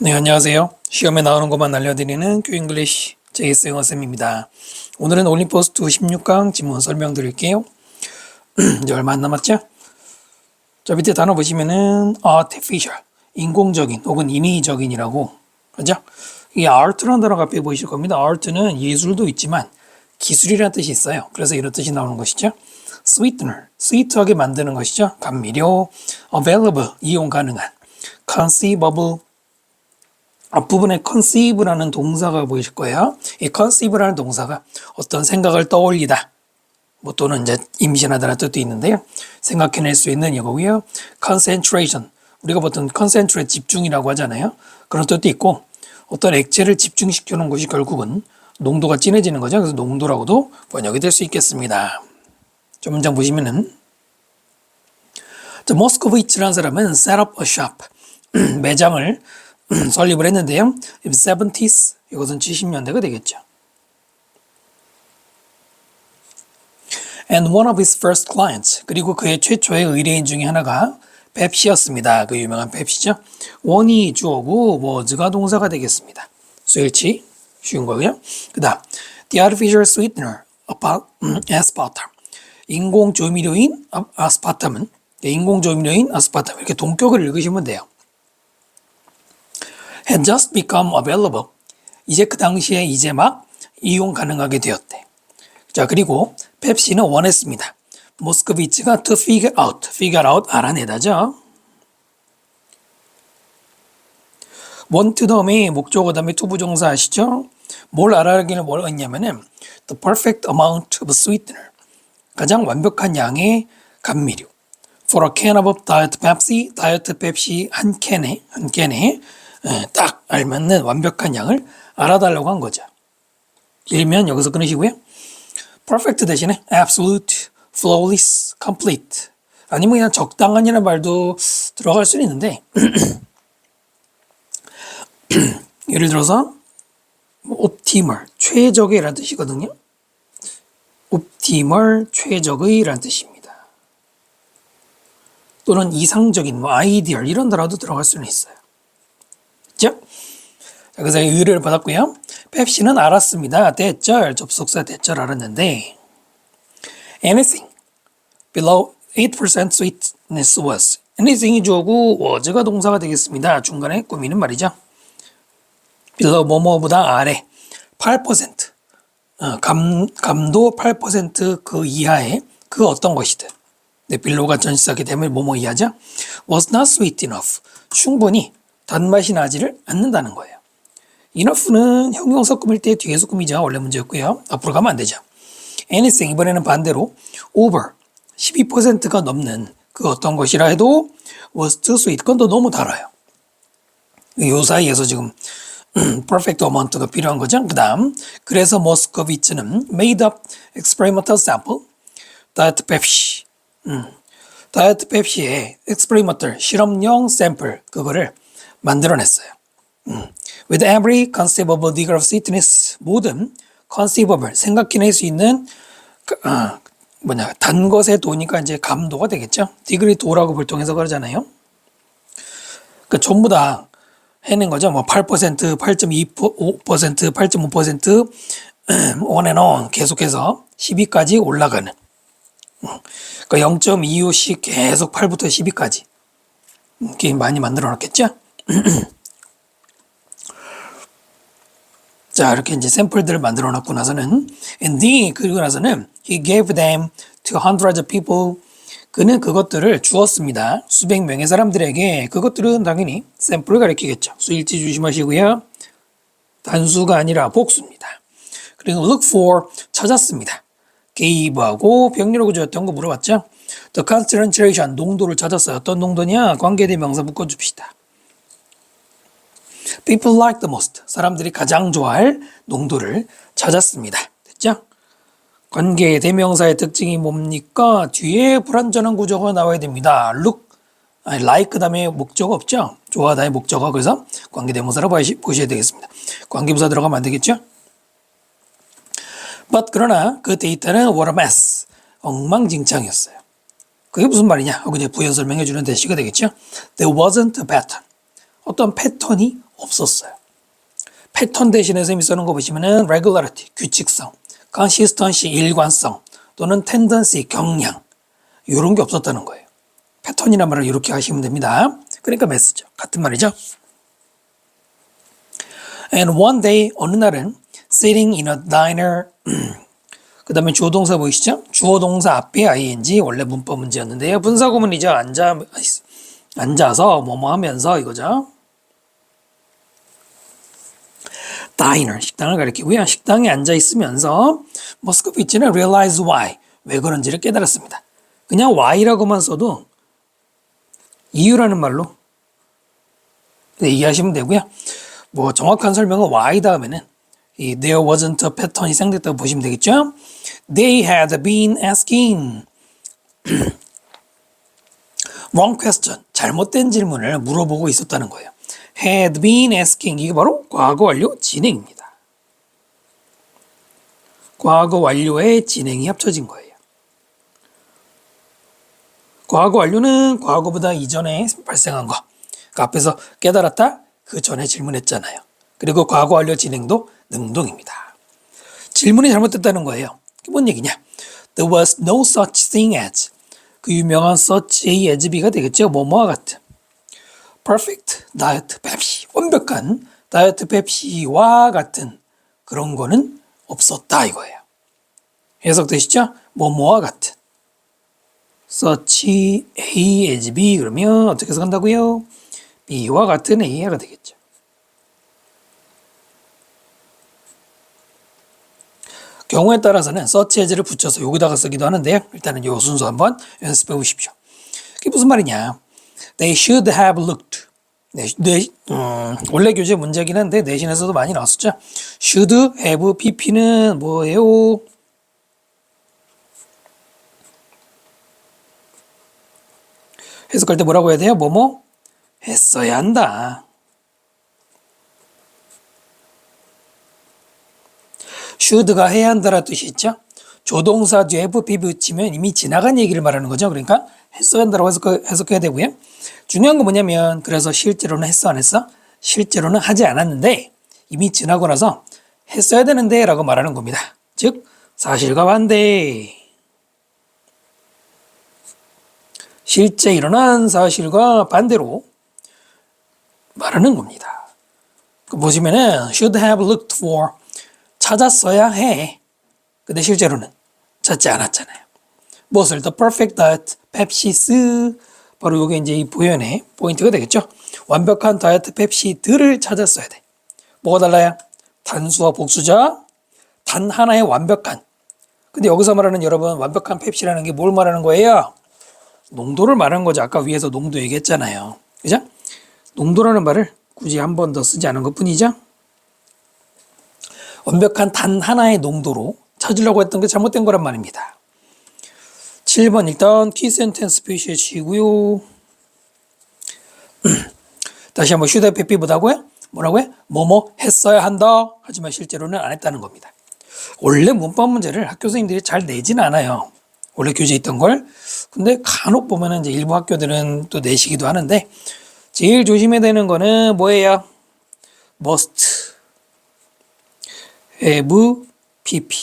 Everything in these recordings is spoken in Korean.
네, 안녕하세요. 시험에 나오는 것만 알려드리는 큐잉글리시 제이스 영어쌤입니다. 오늘은 올림포스트 16강 지문 설명드릴게요. 이제 얼마 안 남았죠? 자, 밑에 단어 보시면은 artificial, 인공적인 혹은 인위적인이라고 그죠? 이 art라는 단어가 앞에 보이실 겁니다. art는 예술도 있지만 기술이라는 뜻이 있어요. 그래서 이런 뜻이 나오는 것이죠. sweetener, 스위트하게 만드는 것이죠. 감미료, available, 이용 가능한, conceivable, 앞부분에 conceive라는 동사가 보이실 거예요. 이 conceive라는 동사가 어떤 생각을 떠올리다, 뭐 또는 이제 임신하다라는 뜻도 있는데요. 생각해낼 수 있는 이거고요. concentration, 우리가 보통 concentrate, 집중이라고 하잖아요. 그런 뜻도 있고, 어떤 액체를 집중시켜 놓은 것이 결국은 농도가 진해지는 거죠. 그래서 농도라고도 번역이 될 수 있겠습니다. 좀 문장 보시면은 모스코비치라는 사람은 set up a shop, 매장을 설립을 했는데요. 70s, 이것은 70년대가 되겠죠. And one of his first clients, 그리고 그의 최초의 의뢰인 중에 하나가 펩시였습니다. 그 유명한 펩시죠. 원이 주어고 was가 동사가 되겠습니다. 수일치, 쉬운 거고요. 그 다음, the artificial sweetener, aspartame, 인공조미료인 아스파탐은, 인공조미료인 아스파탐, 이렇게 동격을 읽으시면 돼요. had just become available. 이제 그 당시에 이제 막 이용 가능하게 되었대. 자, 그리고 펩시는 원했습니다. 모스코비치가 to figure out, 알아내다죠. want 다음에 목적어 다음에 to 부정사 아시죠? 뭘 알아내기를 뭘 했냐면은 the perfect amount of sweetener, 가장 완벽한 양의 감미료. for a can of diet Pepsi, 다이어트 펩시 한 캔에 딱 알맞는 완벽한 양을 알아달라고 한 거죠. 일면 여기서 끊으시고요. perfect 대신에 absolute, flawless, complete, 아니면 그냥 적당한이라는 말도 들어갈 수는 있는데 예를 들어서 optimal, 최적의라는 뜻이거든요. optimal, 최적의라는 뜻입니다. 또는 이상적인, ideal 이런 단어도 들어갈 수는 있어요. 자, 그래서 의뢰를 받았고요. 펩시는 알았습니다. 대절, 접속사 대절 알았는데 anything below 8% sweetness was, anything이 주어고 was가 동사가 되겠습니다. 중간에 꾸미는 말이죠. below 뭐뭐보다 아래 8%, 감도 8% 그 이하의 그 어떤 것이든, 네, below가 전치사기 때문에 뭐뭐 이하죠. was not sweet enough, 충분히 단맛이 나지를 않는다는 거예요. enough는 형용사 꾸밀 때 뒤에서 꾸미죠. 원래 문제였고요. 앞으로 가면 안 되죠. anything, 이번에는 반대로 over, 12%가 넘는 그 어떤 것이라 해도 was too sweet, 그건 또 너무 달아요. 이 사이에서 지금 perfect amount가 필요한 거죠. 그 다음, 그래서 모스코비치는 made up experimental sample diet Pepsi, 다이어트 펩시의 experimental, 실험용 샘플, 그거를 만들어냈어요. With every conceivable degree of sweetness, 모든 conceivable, 생각해낼 수 있는 단 것에 도니까 이제 감도가 되겠죠. degree 도라고 보통 해석하잖아요. 그러니까 전부 다 해낸 거죠. 뭐 8%, 8.25%, 8.5%, on and on 계속해서 12까지 올라가는. 그러니까 0.25씩 계속 8부터 12까지 이렇게 많이 만들어 놨겠죠. 자, 이렇게 이제 샘플들을 만들어 놨고 나서는 and then, 그리고 나서는 he gave them to hundreds of people, 그는 그것들을 주었습니다. 수백 명의 사람들에게. 그것들은 당연히 샘플을 가리키겠죠. 수일치 조심하시고요. 단수가 아니라 복수입니다. 그리고 look for, 찾았습니다. gave하고 병렬하고 주었던 거 물어봤죠. the concentration, 농도를 찾았어요. 어떤 농도냐? 관계대명사 묶어줍시다. people like the most, 사람들이 가장 좋아할 농도를 찾았습니다. 됐죠? 관계대명사의 특징이 뭡니까? 뒤에 불완전한 구조가 나와야 됩니다. look, like 다음에 목적어 없죠? 좋아하다의 목적어. 그래서 관계대명사로 보셔야 되겠습니다. 관계부사 들어가면 안 되겠죠? but 그러나 그 데이터는 what a mess, 엉망진창이었어요. 그게 무슨 말이냐 하고 이제 부연 설명해 주는 대시가 되겠죠. There wasn't a pattern, 어떤 패턴이 없었어요. 패턴 대신에 선생님이 쓰는 거 보시면은 regularity, 규칙성, consistency, 일관성, 또는 tendency, 경향, 이런 게 없었다는 거예요. 패턴이란 말을 이렇게 하시면 됩니다. 그러니까 메시죠. 같은 말이죠. And one day, 어느 날은 sitting in a diner, 그 다음에 주어 동사 보이시죠? 주어 동사 앞에 ing, 원래 문법 문제였는데요. 분사구문이죠. 앉아서 뭐뭐 하면서 이거죠. diner, 식당을 가리키고요. 식당에 앉아 있으면서 머스코비치는 realize why, 왜 그런지를 깨달았습니다. 그냥 why라고만 써도 이유라는 말로 이해하시면 되고요. 뭐 정확한 설명은 why 다음에는 이 there wasn't a pattern이 생겼다고 보시면 되겠죠. They had been asking wrong question, 잘못된 질문을 물어보고 있었다는 거예요. had been asking, 이게 바로 과거 완료 진행입니다. 과거 완료의 진행이 합쳐진 거예요. 과거 완료는 과거보다 이전에 발생한 거. 그 앞에서 깨달았다, 그 전에 질문했잖아요. 그리고 과거 완료 진행도 능동입니다. 질문이 잘못됐다는 거예요. 그게 뭔 얘기냐? There was no such thing as, 그 유명한 such A as B가 되겠죠. 뭐뭐와 같은 perfect diet Pepsi, 완벽한 다이어트 펩시와 같은 그런 거는 없었다 이거예요. 해석되시죠? 뭐뭐와 같은 such A as B, 그러면 어떻게 해석한다고요? B와 같은 A가 되겠죠. 경우에 따라서는 such as를 붙여서 여기다가 쓰기도 하는데요. 일단은 이 순서 한번 연습해 보십시오. 그게 무슨 말이냐? They should have looked. 원래 교재 문제긴 한데 내신에서도 많이 나왔었죠. should have pp는 뭐예요? 해석할 때 뭐라고 해야 돼요? 뭐뭐 했어야 한다. should가 해야 한다라는 뜻이 있죠. 조동사 뒤에 have, be 붙이면 이미 지나간 얘기를 말하는 거죠. 그러니까 했어야 한다라고 해석해야 되고요. 중요한 건 뭐냐면, 그래서 실제로는 했어 안 했어? 실제로는 하지 않았는데 이미 지나고 나서 했어야 되는데 라고 말하는 겁니다. 즉 사실과 반대. 실제 일어난 사실과 반대로 말하는 겁니다. 보시면은 should have looked for, 찾았어야 해. 근데 실제로는 찾지 않았잖아요. 무엇을? The perfect diet 펩시스, 바로 이게 이제 이 표현의 포인트가 되겠죠. 완벽한 다이어트 펩시들을 찾았어야 돼. 뭐가 달라요? 단수와 복수자, 단 하나의 완벽한. 근데 여기서 말하는 여러분 완벽한 펩시라는 게 뭘 말하는 거예요? 농도를 말하는 거죠. 아까 위에서 농도 얘기했잖아요. 그죠? 농도라는 말을 굳이 한 번 더 쓰지 않은 것 뿐이죠. 완벽한 단 하나의 농도로 찾으려고 했던 게 잘못된 거란 말입니다. 7번 일단 키 센텐스 표시해 주시고요. 다시 한번 should have 뭐라고요? 뭐라고요? 뭐뭐 했어야 한다. 하지만 실제로는 안 했다는 겁니다. 원래 문법 문제를 학교 선생님들이 잘 내진 않아요. 원래 교재에 있던 걸. 근데 간혹 보면은 이제 일부 학교들은 또 내시기도 하는데, 제일 조심해야 되는 거는 뭐예요? must have pp.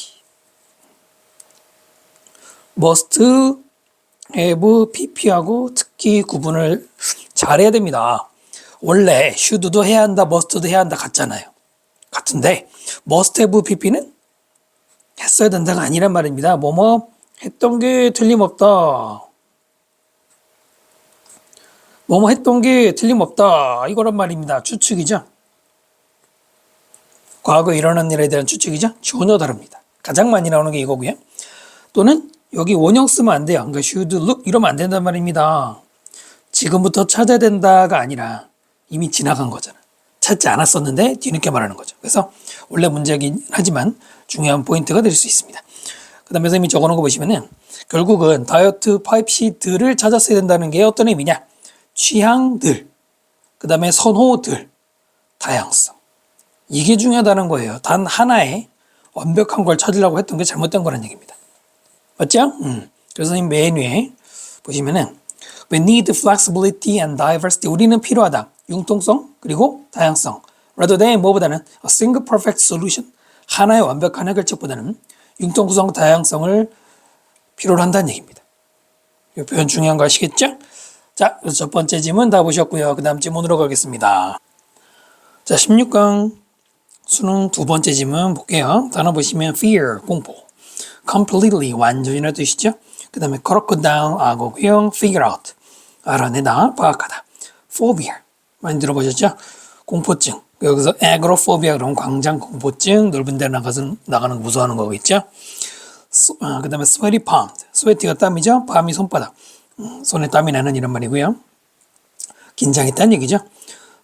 must have pp하고 특히 구분을 잘해야 됩니다. 원래 should도 해야 한다, must도 해야 한다 같잖아요. 같은데 must have pp는 했어야 된다가 아니란 말입니다. 뭐뭐 했던 게 틀림없다. 뭐뭐 했던 게 틀림없다. 이거란 말입니다. 추측이죠. 과거에 일어난 일에 대한 추측이죠. 전혀 다릅니다. 가장 많이 나오는 게 이거고요. 또는 여기 원형 쓰면 안 돼요. 그러니까 should look 이러면 안 된단 말입니다. 지금부터 찾아야 된다가 아니라 이미 지나간 거잖아. 찾지 않았었는데 뒤늦게 말하는 거죠. 그래서 원래 문제이긴 하지만 중요한 포인트가 될 수 있습니다. 그 다음에 선생님이 적어놓은 거 보시면은 결국은 다이어트 파이프시들을 찾았어야 된다는 게 어떤 의미냐? 취향들, 그 다음에 선호들, 다양성. 이게 중요하다는 거예요. 단 하나의 완벽한 걸 찾으려고 했던 게 잘못된 거라는 얘기입니다. 맞죠? 그래서 이 맨 위에 보시면은 We need flexibility and diversity. 우리는 필요하다. 융통성 그리고 다양성. rather than 뭐보다는 a single perfect solution. 하나의 완벽한 해결책보다는 융통 구성 다양성을 필요로 한다는 얘기입니다. 이 표현 중요한 거 아시겠죠? 자, 그래서 첫 번째 지문 다 보셨고요. 그 다음 지문으로 가겠습니다. 자, 16강 수능 두 번째 지문 볼게요. 단어 보시면 fear, 공포, completely, 완전이라는 뜻이죠. 그 다음에 crocodile, 악어고요. figure out, 알아내다, 파악하다. phobia, 많이 들어보셨죠? 공포증. 여기서 agoraphobia 그러면 광장 공포증, 넓은 데 나가는 거 무서워하는 거겠죠? 그 다음에 sweaty palm, sweaty가 땀이죠? palm이 손바닥, 손에 땀이 나는 이런 말이고요. 긴장했다는 얘기죠.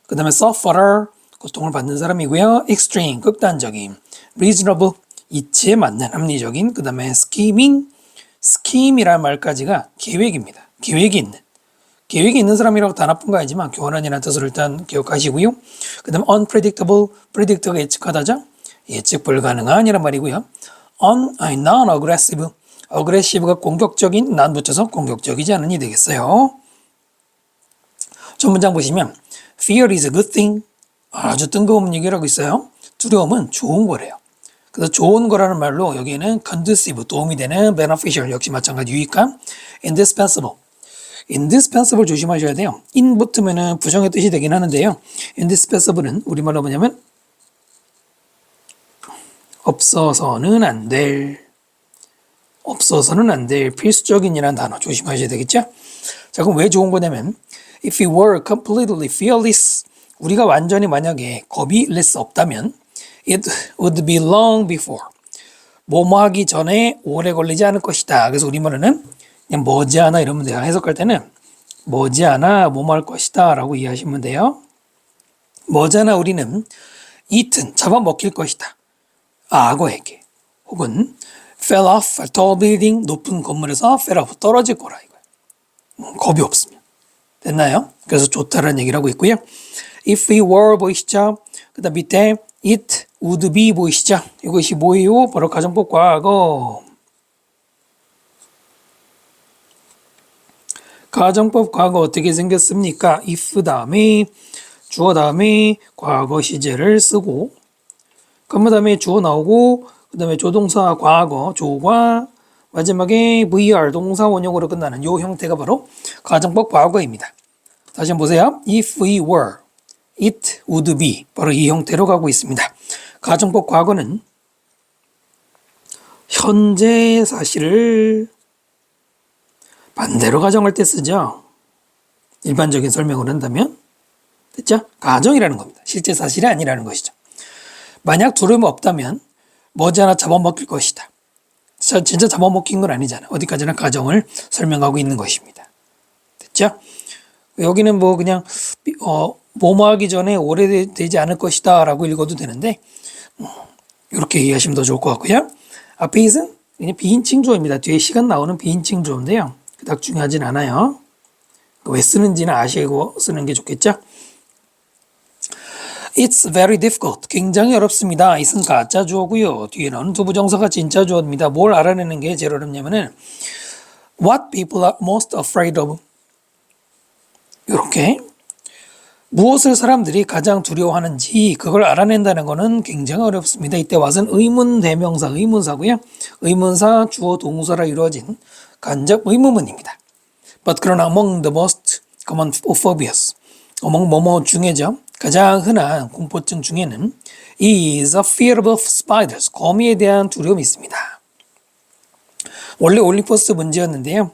그 다음에 sufferer, 고통을 받는 사람이고요. extreme, 극단적인, reasonable, 이치에 맞는, 합리적인. 그 다음에 scheming, scheme이라는 말까지가 계획입니다. 계획이 있는 사람이라고 다 나쁜 거 아니지만 교환이라는 뜻을 일단 기억하시고요. 그 다음에 unpredictable, predict가 예측하다죠. 예측 불가능한 이란 말이고요. non-aggressive, aggressive가 공격적인, 난 붙여서 공격적이지 않은이 되겠어요. 전 문장 보시면 fear is a good thing, 아주 뜬금없는 얘기를 하고 있어요. 두려움은 좋은 거래요. 그래서 좋은 거라는 말로 여기에는 conducive, 도움이 되는, beneficial, 역시 마찬가지 유익한, indispensable, indispensable 조심하셔야 돼요. in 붙으면은 부정의 뜻이 되긴 하는데요. indispensable은 우리말로 뭐냐면 없어서는 안 될 필수적인이라는 단어 조심하셔야 되겠죠? 자, 그럼 왜 좋은 거냐면 if we were completely fearless, 우리가 완전히 만약에 겁이 less 없다면 it would be long before, 뭐뭐 하기 전에 오래 걸리지 않을 것이다. 그래서 우리말로는 그냥 머지않아 이러면 돼요. 해석할 때는 머지않아 뭐뭐 할 것이다 라고 이해하시면 돼요. 머지않아 우리는 eaten, 잡아먹힐 것이다. 악어에게. 혹은 fell off a tall building, 높은 건물에서 fell off, 떨어질 거라 이거예요. 겁이 없으면. 됐나요? 그래서 좋다라는 얘기를 하고 있고요. if we were 보이시죠? 그 다음 밑에 it would be 보이시죠? 이것이 뭐예요? 바로 가정법 과거. 가정법 과거 어떻게 생겼습니까? if 다음에 주어 다음에 과거 시제를 쓰고 그 다음에 주어 나오고 그 다음에 조동사 과거 조과 마지막에 VR 동사 원형으로 끝나는 이 형태가 바로 가정법 과거입니다. 다시 한번 보세요. if we were, it would be, 바로 이 형태로 가고 있습니다. 가정법 과거는 현재 사실을 반대로 가정할 때 쓰죠. 일반적인 설명을 한다면 됐죠? 가정이라는 겁니다. 실제 사실이 아니라는 것이죠. 만약 두려움이 없다면 머지않아 잡아먹힐 것이다. 진짜 잡아먹힌 건 아니잖아. 어디까지나 가정을 설명하고 있는 것입니다. 됐죠? 여기는 뭐 그냥 뭐뭐 하기 전에 오래되지 않을 것이다 라고 읽어도 되는데 이렇게 이해하시면 더 좋을 것 같고요. 앞에 있은 그냥 비인칭 주어입니다. 뒤에 시간 나오는 비인칭 주어인데요. 그닥 중요하진 않아요. 왜 쓰는지는 아시고 쓰는 게 좋겠죠? It's very difficult. 굉장히 어렵습니다. it은 가짜 주어고요. 뒤에 나오는 두 부정사가 진짜 주어입니다. 뭘 알아내는 게 제일 어렵냐면은 what people are most afraid of. 이렇게 무엇을 사람들이 가장 두려워하는지 그걸 알아낸다는 것은 굉장히 어렵습니다. 이때 what은 의문 대명사 의문사고요. 의문사 주어 동사라 이루어진 간접 의문문입니다. But 그러나 among the most common phobias, among 뭐뭐 중에죠. 가장 흔한 공포증 중에는 is a fear of spiders, 거미에 대한 두려움이 있습니다. 원래 올림포스 문제였는데요.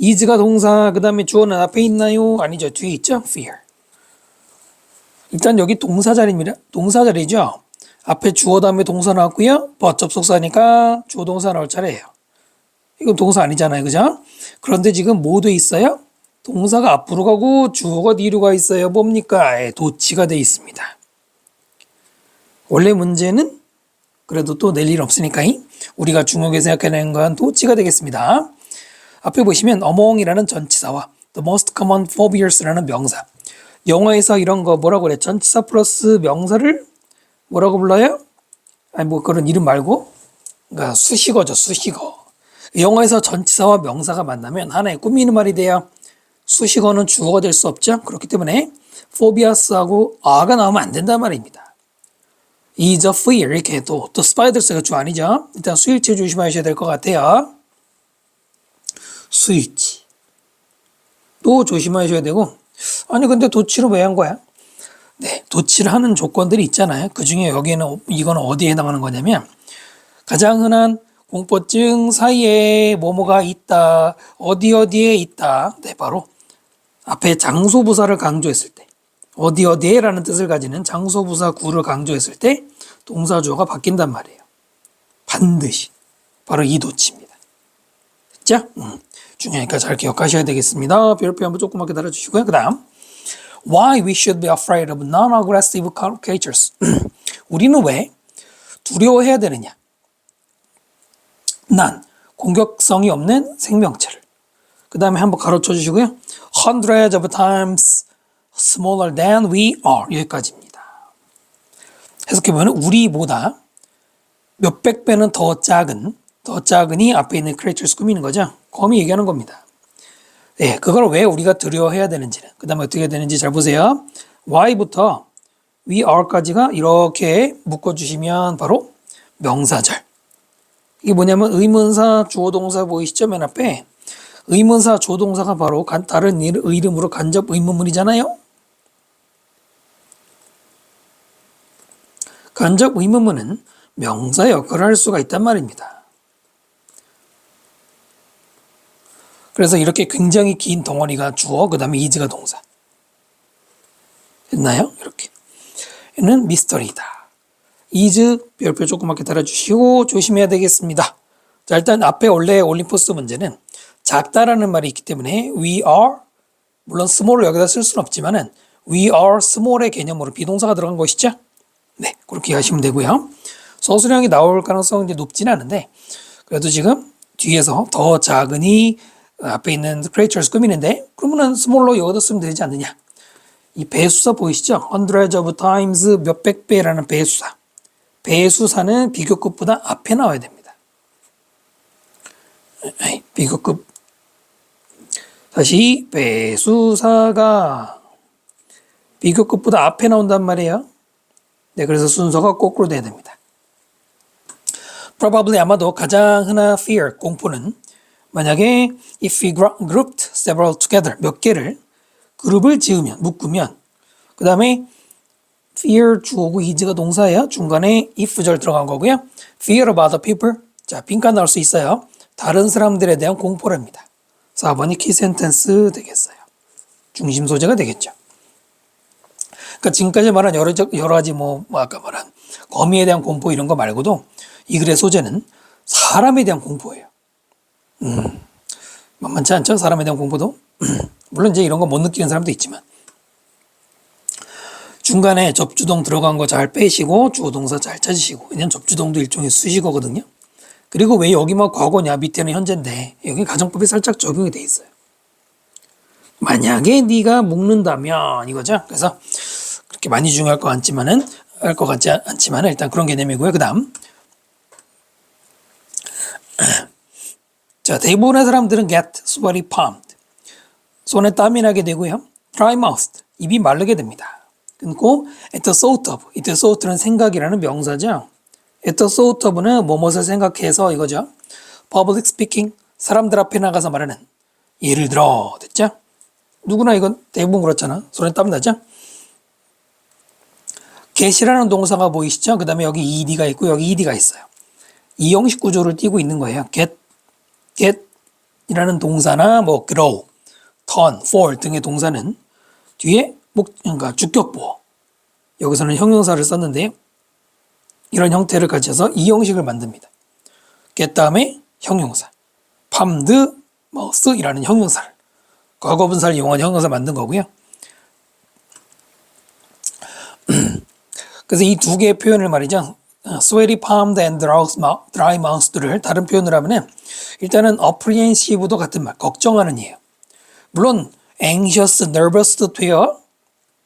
is가 동사, 그 다음에 주어는 앞에 있나요? 아니죠. 뒤에 있죠. fear. 일단 여기 동사 자리입니다. 동사 자리죠. 앞에 주어 다음에 동사 나왔고요. but 접속사니까 주어 동사 나올 차례예요. 이건 동사 아니잖아요. 그죠? 그런데 지금 뭐 돼 있어요? 동사가 앞으로 가고 주어가 뒤로 가 있어요. 뭡니까? 도치가 돼 있습니다. 원래 문제는 그래도 또 낼 일 없으니까 우리가 중요하게 생각하는 건 도치가 되겠습니다. 앞에 보시면 among이라는 전치사와 the most common phobias라는 명사. 영어에서 이런 거 뭐라고 그래? 전치사 플러스 명사를 뭐라고 불러요? 아니 뭐 그런 이름 말고 그러니까 수식어죠. 수식어. 영어에서 전치사와 명사가 만나면 하나의 꾸미는 말이 돼요. 수식어는 주어가 될 수 없죠. 그렇기 때문에 phobias하고 a가 나오면 안 된단 말입니다. is a fear 이렇게 또 spiders 주 아니죠. 일단 스위치 조심하셔야 될 것 같아요. 스위치 또 조심하셔야 되고 아니 근데 도치를 왜 한 거야? 네, 도치를 하는 조건들이 있잖아요. 그 중에 여기에는 이거는 어디에 해당하는 거냐면 가장 흔한 공포증 사이에 뭐뭐가 있다, 어디에 있다. 네, 바로 앞에 장소부사를 강조했을 때 어디에라는 뜻을 가지는 장소부사 구를 강조했을 때 동사주어가 바뀐단 말이에요. 반드시 바로 이 도치입니다. 됐죠? 중요하니까 잘 기억하셔야 되겠습니다. 별표 한번 조금만 기다려주시고요. 그 다음 Why we should be afraid of non-aggressive creatures. 우리는 왜 두려워해야 되느냐? 난 공격성이 없는 생명체를. 그 다음에 한번 가로쳐 주시고요. Hundreds of times smaller than we are. 여기까지입니다. 해석해보면 우리보다 몇백 배는 더 작은이 앞에 있는 creatures 꾸미는 거죠. 거미 얘기하는 겁니다. 네, 그걸 왜 우리가 두려워해야 되는지는 그 다음에 어떻게 되는지 잘 보세요. Why부터 we are까지가 이렇게 묶어주시면 바로 명사절. 이게 뭐냐면 의문사 주어동사 보이시죠? 맨 앞에 의문사 조동사가 바로 다른 이름으로 간접 의문문이잖아요. 간접 의문문은 명사 역할을 할 수가 있단 말입니다. 그래서 이렇게 굉장히 긴 덩어리가 주어, 그 다음에 is가 동사. 됐나요? 이렇게. 얘는 미스터리다. is 별표 조그맣게 달아주시고 조심해야 되겠습니다. 자, 일단 앞에 원래 올림포스 문제는 작다라는 말이 있기 때문에 we are, 물론 small을 여기다 쓸 수는 없지만은 we are small의 개념으로 비동사가 들어간 것이죠. 네, 그렇게 하시면 되고요. 서술형이 나올 가능성은 이제 높지는 않은데 그래도 지금 뒤에서 더 작으니 앞에 있는 creatures 꾸미는데 그러면은 small로 여기다 쓰면 되지 않느냐. 이 배수사 보이시죠? hundreds of times 몇백 배라는 배수사. 배수사는 비교급보다 앞에 나와야 됩니다. 비교급. 다시 배수사가 비교급보다 앞에 나온단 말이에요. 네, 그래서 순서가 거꾸로 돼야 됩니다. Probably 아마도 가장 흔한 fear, 공포는 만약에 if we grouped several together, 몇 개를 그룹을 지으면, 묶으면 그 다음에 fear 주어고 is가 동사예요. 중간에 if절 들어간 거고요. fear of other people. 자, 빈칸 나올 수 있어요. 다른 사람들에 대한 공포랍니다. 4번이 키 센텐스 되겠어요. 중심 소재가 되겠죠. 그러니까 지금까지 말한 여러 가지 아까 말한 거미에 대한 공포 이런 거 말고도 이 글의 소재는 사람에 대한 공포예요. 만만치 않죠? 사람에 대한 공포도. 물론 이제 이런 거 못 느끼는 사람도 있지만 중간에 접주동 들어간 거 잘 빼시고 주어동사 잘 찾으시고 왜냐면 접주동도 일종의 수식어거든요. 그리고 왜 여기만 과거냐 밑에는 현재인데 여기 가정법이 살짝 적용이 돼 있어요. 만약에 네가 묶는다면 이거죠. 그래서 그렇게 많이 중요할 것 같지 않지만은 일단 그런 개념이고요. 그 다음 자, 대부분의 사람들은 get sweaty palmed. 손에 땀이 나게 되고요. dry mouthed. 입이 마르게 됩니다. 그리고 at the thought of. at the thought는 생각이라는 명사죠. at the thought of는 뭐뭇을 생각해서 이거죠. public speaking. 사람들 앞에 나가서 말하는. 예를 들어. 됐죠? 누구나 이건 대부분 그렇잖아. 손에 땀 나죠? get이라는 동사가 보이시죠? 그 다음에 여기 ed가 있고 여기 ed가 있어요. 이 형식 구조를 띠고 있는 거예요. get이라는 동사나 뭐 grow, turn, fall 등의 동사는 뒤에 그러니까 주격보어. 여기서는 형용사를 썼는데요. 이런 형태를 가져서 이 형식을 만듭니다. get 다음에 형용사, palmed, mouth이라는 형용사를 과거분사를 이용한 형용사 만든 거고요. 그래서 이 두 개의 표현을 말이죠. sweaty palmed and dry mouthed를 다른 표현으로 하면은 일단은 apprehensive도 같은 말, 걱정하는 이에요. 물론 anxious, nervous 돼요.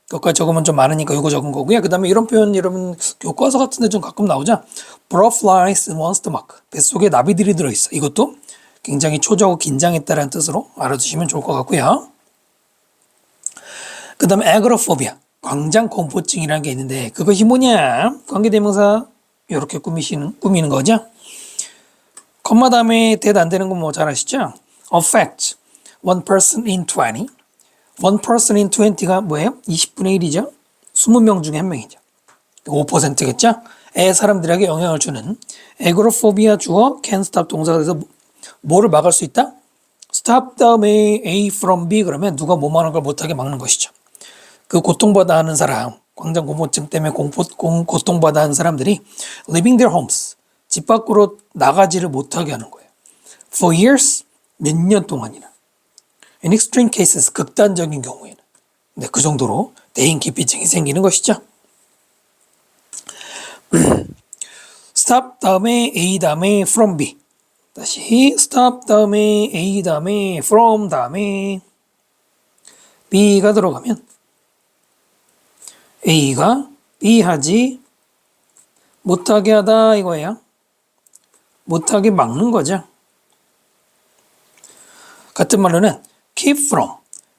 그것까지 적으면 좀 많으니까 이거 적은 거고요. 그 다음에 이런 표현 여러분 교과서 같은 데 좀 가끔 나오죠. butterflies in one's stomach. 뱃속에 나비들이 들어있어. 이것도 굉장히 초조하고 긴장했다는 뜻으로 알아두시면 좋을 것 같고요. 그 다음에 agoraphobia. 광장 공포증이라는 게 있는데 그것이 뭐냐? 관계대명사 이렇게 꾸미는 거죠. 컴마 다음에 대안 되는 건 뭐 잘 아시죠? affect one person in 20. one person in 20가 뭐예요? 20분의 1이죠. 20명 중에 한 명이죠. 5%겠죠? 에 사람들에게 영향을 주는 에그로포비아 주어 can stop 동사가 돼서 뭐를 막을 수 있다? stop 다음에 A from B 그러면 누가 뭐만 하는 걸 못하게 막는 것이죠. 그 고통받아 하는 사람, 광장 공포증 때문에 고통받아 하는 사람들이 leaving their homes, 집 밖으로 나가지를 못하게 하는 거예요. For years, 몇 년 동안이나. In extreme cases, 극단적인 경우에는. 네, 그 정도로 대인기피증이 생기는 것이죠. stop 다음에 A 다음에 from B. 다시 stop 다음에 A 다음에 from 다음에 B가 들어가면 A가 B 하지 못하게 하다 이거예요. 못하게 막는 거죠. 같은 말로는 keep from,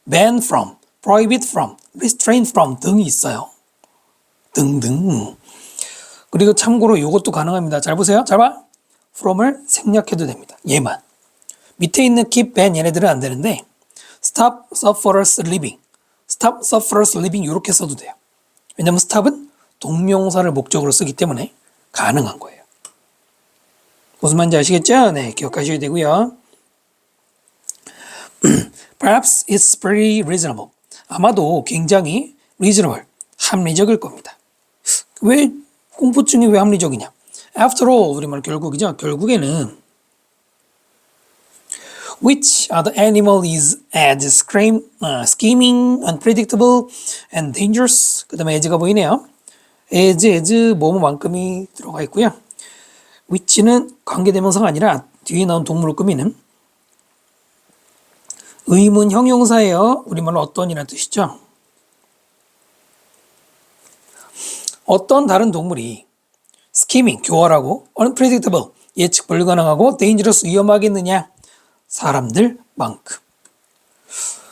ban from, prohibit from, restrain from 등이 있어요. 등등. 그리고 참고로 이것도 가능합니다. 잘 보세요. 잘 봐. from을 생략해도 됩니다. 얘만. 밑에 있는 keep, ban 얘네들은 안 되는데 stop sufferers living, stop sufferers living 이렇게 써도 돼요. 왜냐면 stop은 동명사를 목적으로 쓰기 때문에 가능한 거예요. 무슨 말인지 아시겠죠? 네, 기억하셔야 되고요. Perhaps it's pretty reasonable. 아마도 굉장히 reasonable, 합리적일 겁니다. 왜 공포증이 왜 합리적이냐? After all, 우리말 결국이죠. 결국에는 which other animal is as scheming, unpredictable, and dangerous? 그 다음에 as가 보이네요. as 뭐뭐만큼이 들어가 있고요. which는 관계대명사가 아니라 뒤에 나온 동물을 꾸미는 의문 형용사예요. 우리말로 어떤이라는 뜻이죠. 어떤 다른 동물이 scheming, 교활하고 unpredictable, 예측 불가능하고 dangerous, 위험하겠느냐? 사람들만큼.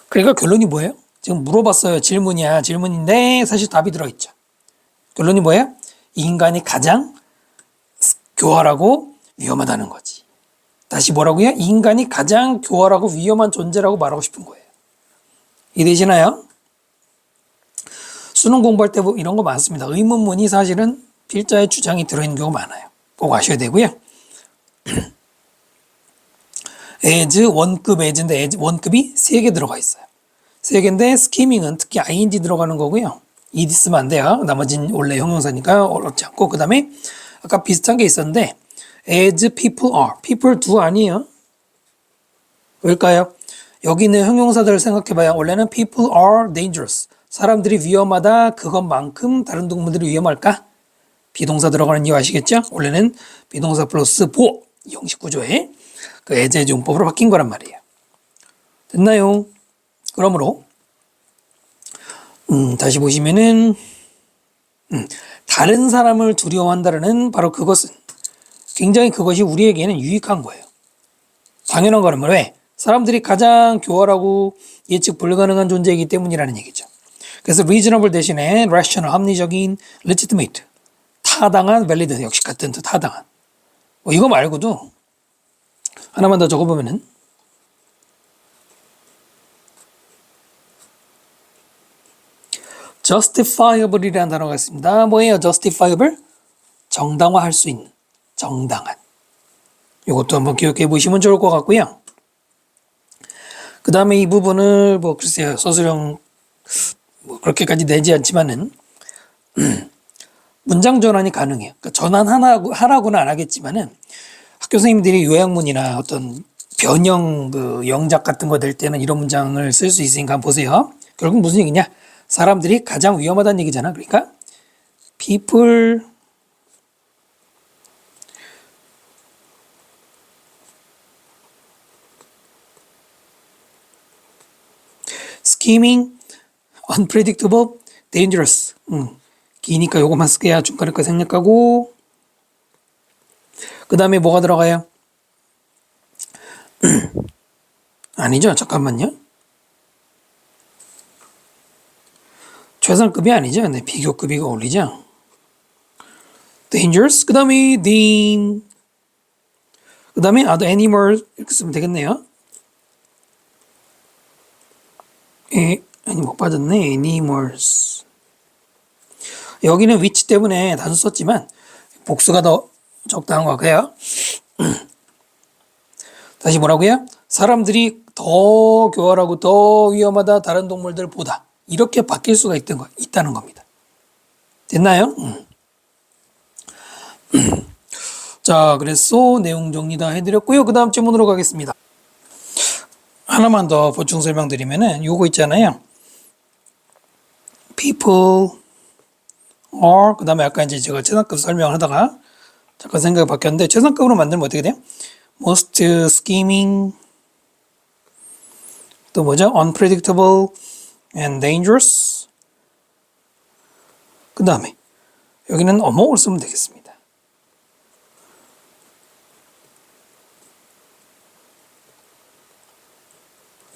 그러니까 결론이 뭐예요? 지금 물어봤어요. 질문인데 사실 답이 들어있죠. 결론이 뭐예요? 인간이 가장 교활하고 위험하다는 거지. 다시 뭐라고요? 인간이 가장 교활하고 위험한 존재라고 말하고 싶은 거예요. 이해되시나요? 수능 공부할 때 이런 거 많습니다. 의문문이 사실은 필자의 주장이 들어있는 경우가 많아요. 꼭 아셔야 되고요. as 원급 as인데 as 원급이 3개 들어가 있어요. 3개인데 scheming은 특히 ing 들어가는 거고요. ed 쓰면 안 돼요. 나머지는 원래 형용사니까 어렵지 않고. 그 다음에 아까 비슷한 게 있었는데 as people are. people do 아니에요. 왜일까요? 여기 있는 형용사들을 생각해봐요. 원래는 people are dangerous. 사람들이 위험하다. 그것만큼 다른 동물들이 위험할까? 비동사 들어가는 이유 아시겠죠? 원래는 비동사 플러스 보호 형식 구조에 그 as의 용법으로 바뀐 거란 말이에요. 됐나요? 그러므로 다시 보시면은 다른 사람을 두려워한다는 바로 그것은 굉장히 그것이 우리에게는 유익한 거예요. 당연한 거란 말이에요. 왜? 사람들이 가장 교활하고 예측 불가능한 존재이기 때문이라는 얘기죠. 그래서 reasonable 대신에 rational, 합리적인, legitimate, 타당한, valid 역시 같은 뜻 타당한. 이거 말고도 하나만 더 적어보면은 justifiable이라는 단어가 있습니다. 뭐예요? justifiable? 정당화할 수 있는, 정당한. 이것도 한번 기억해 보시면 좋을 것 같고요. 그 다음에 이 부분을 글쎄요, 서술형 그렇게까지 내지 않지만은 문장 전환이 가능해요. 그러니까 전환하라고는 안 하겠지만은 학교 선생님들이 요약문이나 어떤 변형 영작 같은 거 될 때는 이런 문장을 쓸 수 있으니까 한번 보세요. 결국 무슨 얘기냐? 사람들이 가장 위험하다는 얘기잖아. 그러니까 people scheming, unpredictable, dangerous. 기니까 요거만 쓸게요. 중간에 거 생략하고 그 다음에 뭐가 들어가요? 아니죠. 잠깐만요. 최상급이 아니죠. 네, 비교급이 어울리죠. dangerous. 그 다음에 deem. 그 다음에 other animal 이렇게 쓰면 되겠네요. 아니 못 받았네. animals. 여기는 which 때문에 단수 썼지만 복수가 더 적당한 것 같아요. 다시 뭐라고요? 사람들이 더 교활하고 더 위험하다 다른 동물들보다 이렇게 바뀔 수가 있다는 겁니다. 됐나요? 자, 그래서 내용 정리 다 해드렸고요. 그 다음 질문으로 가겠습니다. 하나만 더 보충 설명드리면은 요거 있잖아요. people are 그 다음에 아까 이제 제가 최상급 설명을 하다가 잠깐 생각이 바뀌었는데 최상급으로 만들면 어떻게 돼요? most scheming 또 뭐죠? unpredictable and dangerous 그 다음에 여기는 어목을 쓰면 되겠습니다.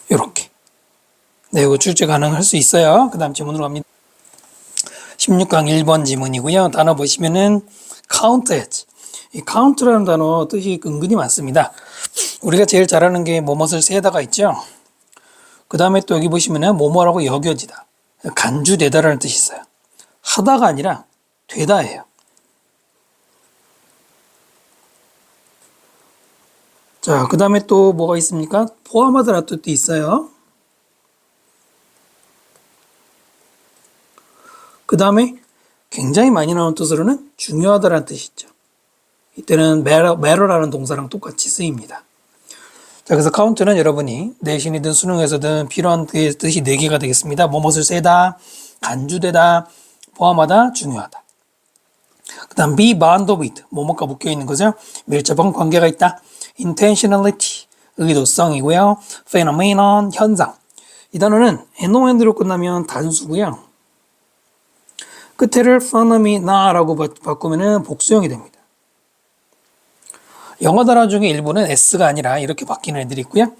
이렇게 네, 이거 출제 가능할 수 있어요. 그 다음 질문으로 갑니다. 16강 1번 지문이고요. 단어 보시면은 count as 이 count라는 단어 뜻이 은근히 많습니다. 우리가 제일 잘하는 게 뭐뭇을 세다가 있죠. 그 다음에 또 여기 보시면은 뭐뭐라고 여겨지다 간주되다라는 뜻이 있어요. 하다가 아니라 되다예요. 자, 그 다음에 또 뭐가 있습니까? 포함하다라는 뜻도 있어요. 그 다음에 굉장히 많이 나오는 뜻으로는 중요하다라는 뜻이 있죠. 이때는 matter라는 동사랑 똑같이 쓰입니다. 자, 그래서 count는 여러분이 내신이든 수능에서든 필요한 뜻이 4개가 되겠습니다. 뭐뭇을 세다, 간주되다, 포함하다, 중요하다. 그 다음 be bound with, 뭐뭇과 묶여있는 거죠. 밀접한 관계가 있다. intentionality, 의도성이고요. phenomenon, 현상. 이 단어는 NON으로 끝나면 단수고요. 끝에를 phenomena라고 바꾸면 복수형이 됩니다. 영어 단어 중에 일부는 S가 아니라 이렇게 바뀌는 애들이 있고요.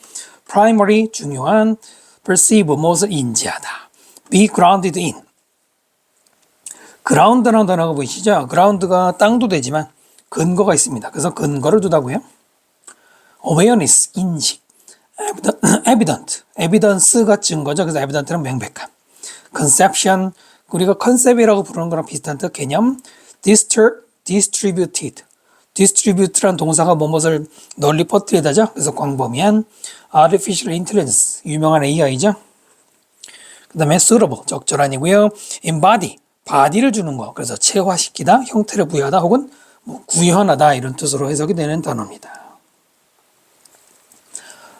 primary, 중요한, perceive, 무엇을 인지하다. be grounded in. ground라는 단어가 보이시죠? ground가 땅도 되지만 근거가 있습니다. 그래서 근거를 두다고요. awareness, 인식. evident, evidence가 증거죠. 그래서 evident는 명백한. conception, 우리가 컨셉이라고 부르는 거랑 비슷한 뜻 개념. distributed, distribute란 동사가 무엇을 널리 퍼뜨리다죠. 그래서 광범위한. artificial intelligence, 유명한 AI죠. 그 다음에 suitable, 적절한이고요. embody, body를 주는 거. 그래서 체화시키다, 형태를 부여하다 혹은 뭐 구현하다 이런 뜻으로 해석이 되는 단어입니다.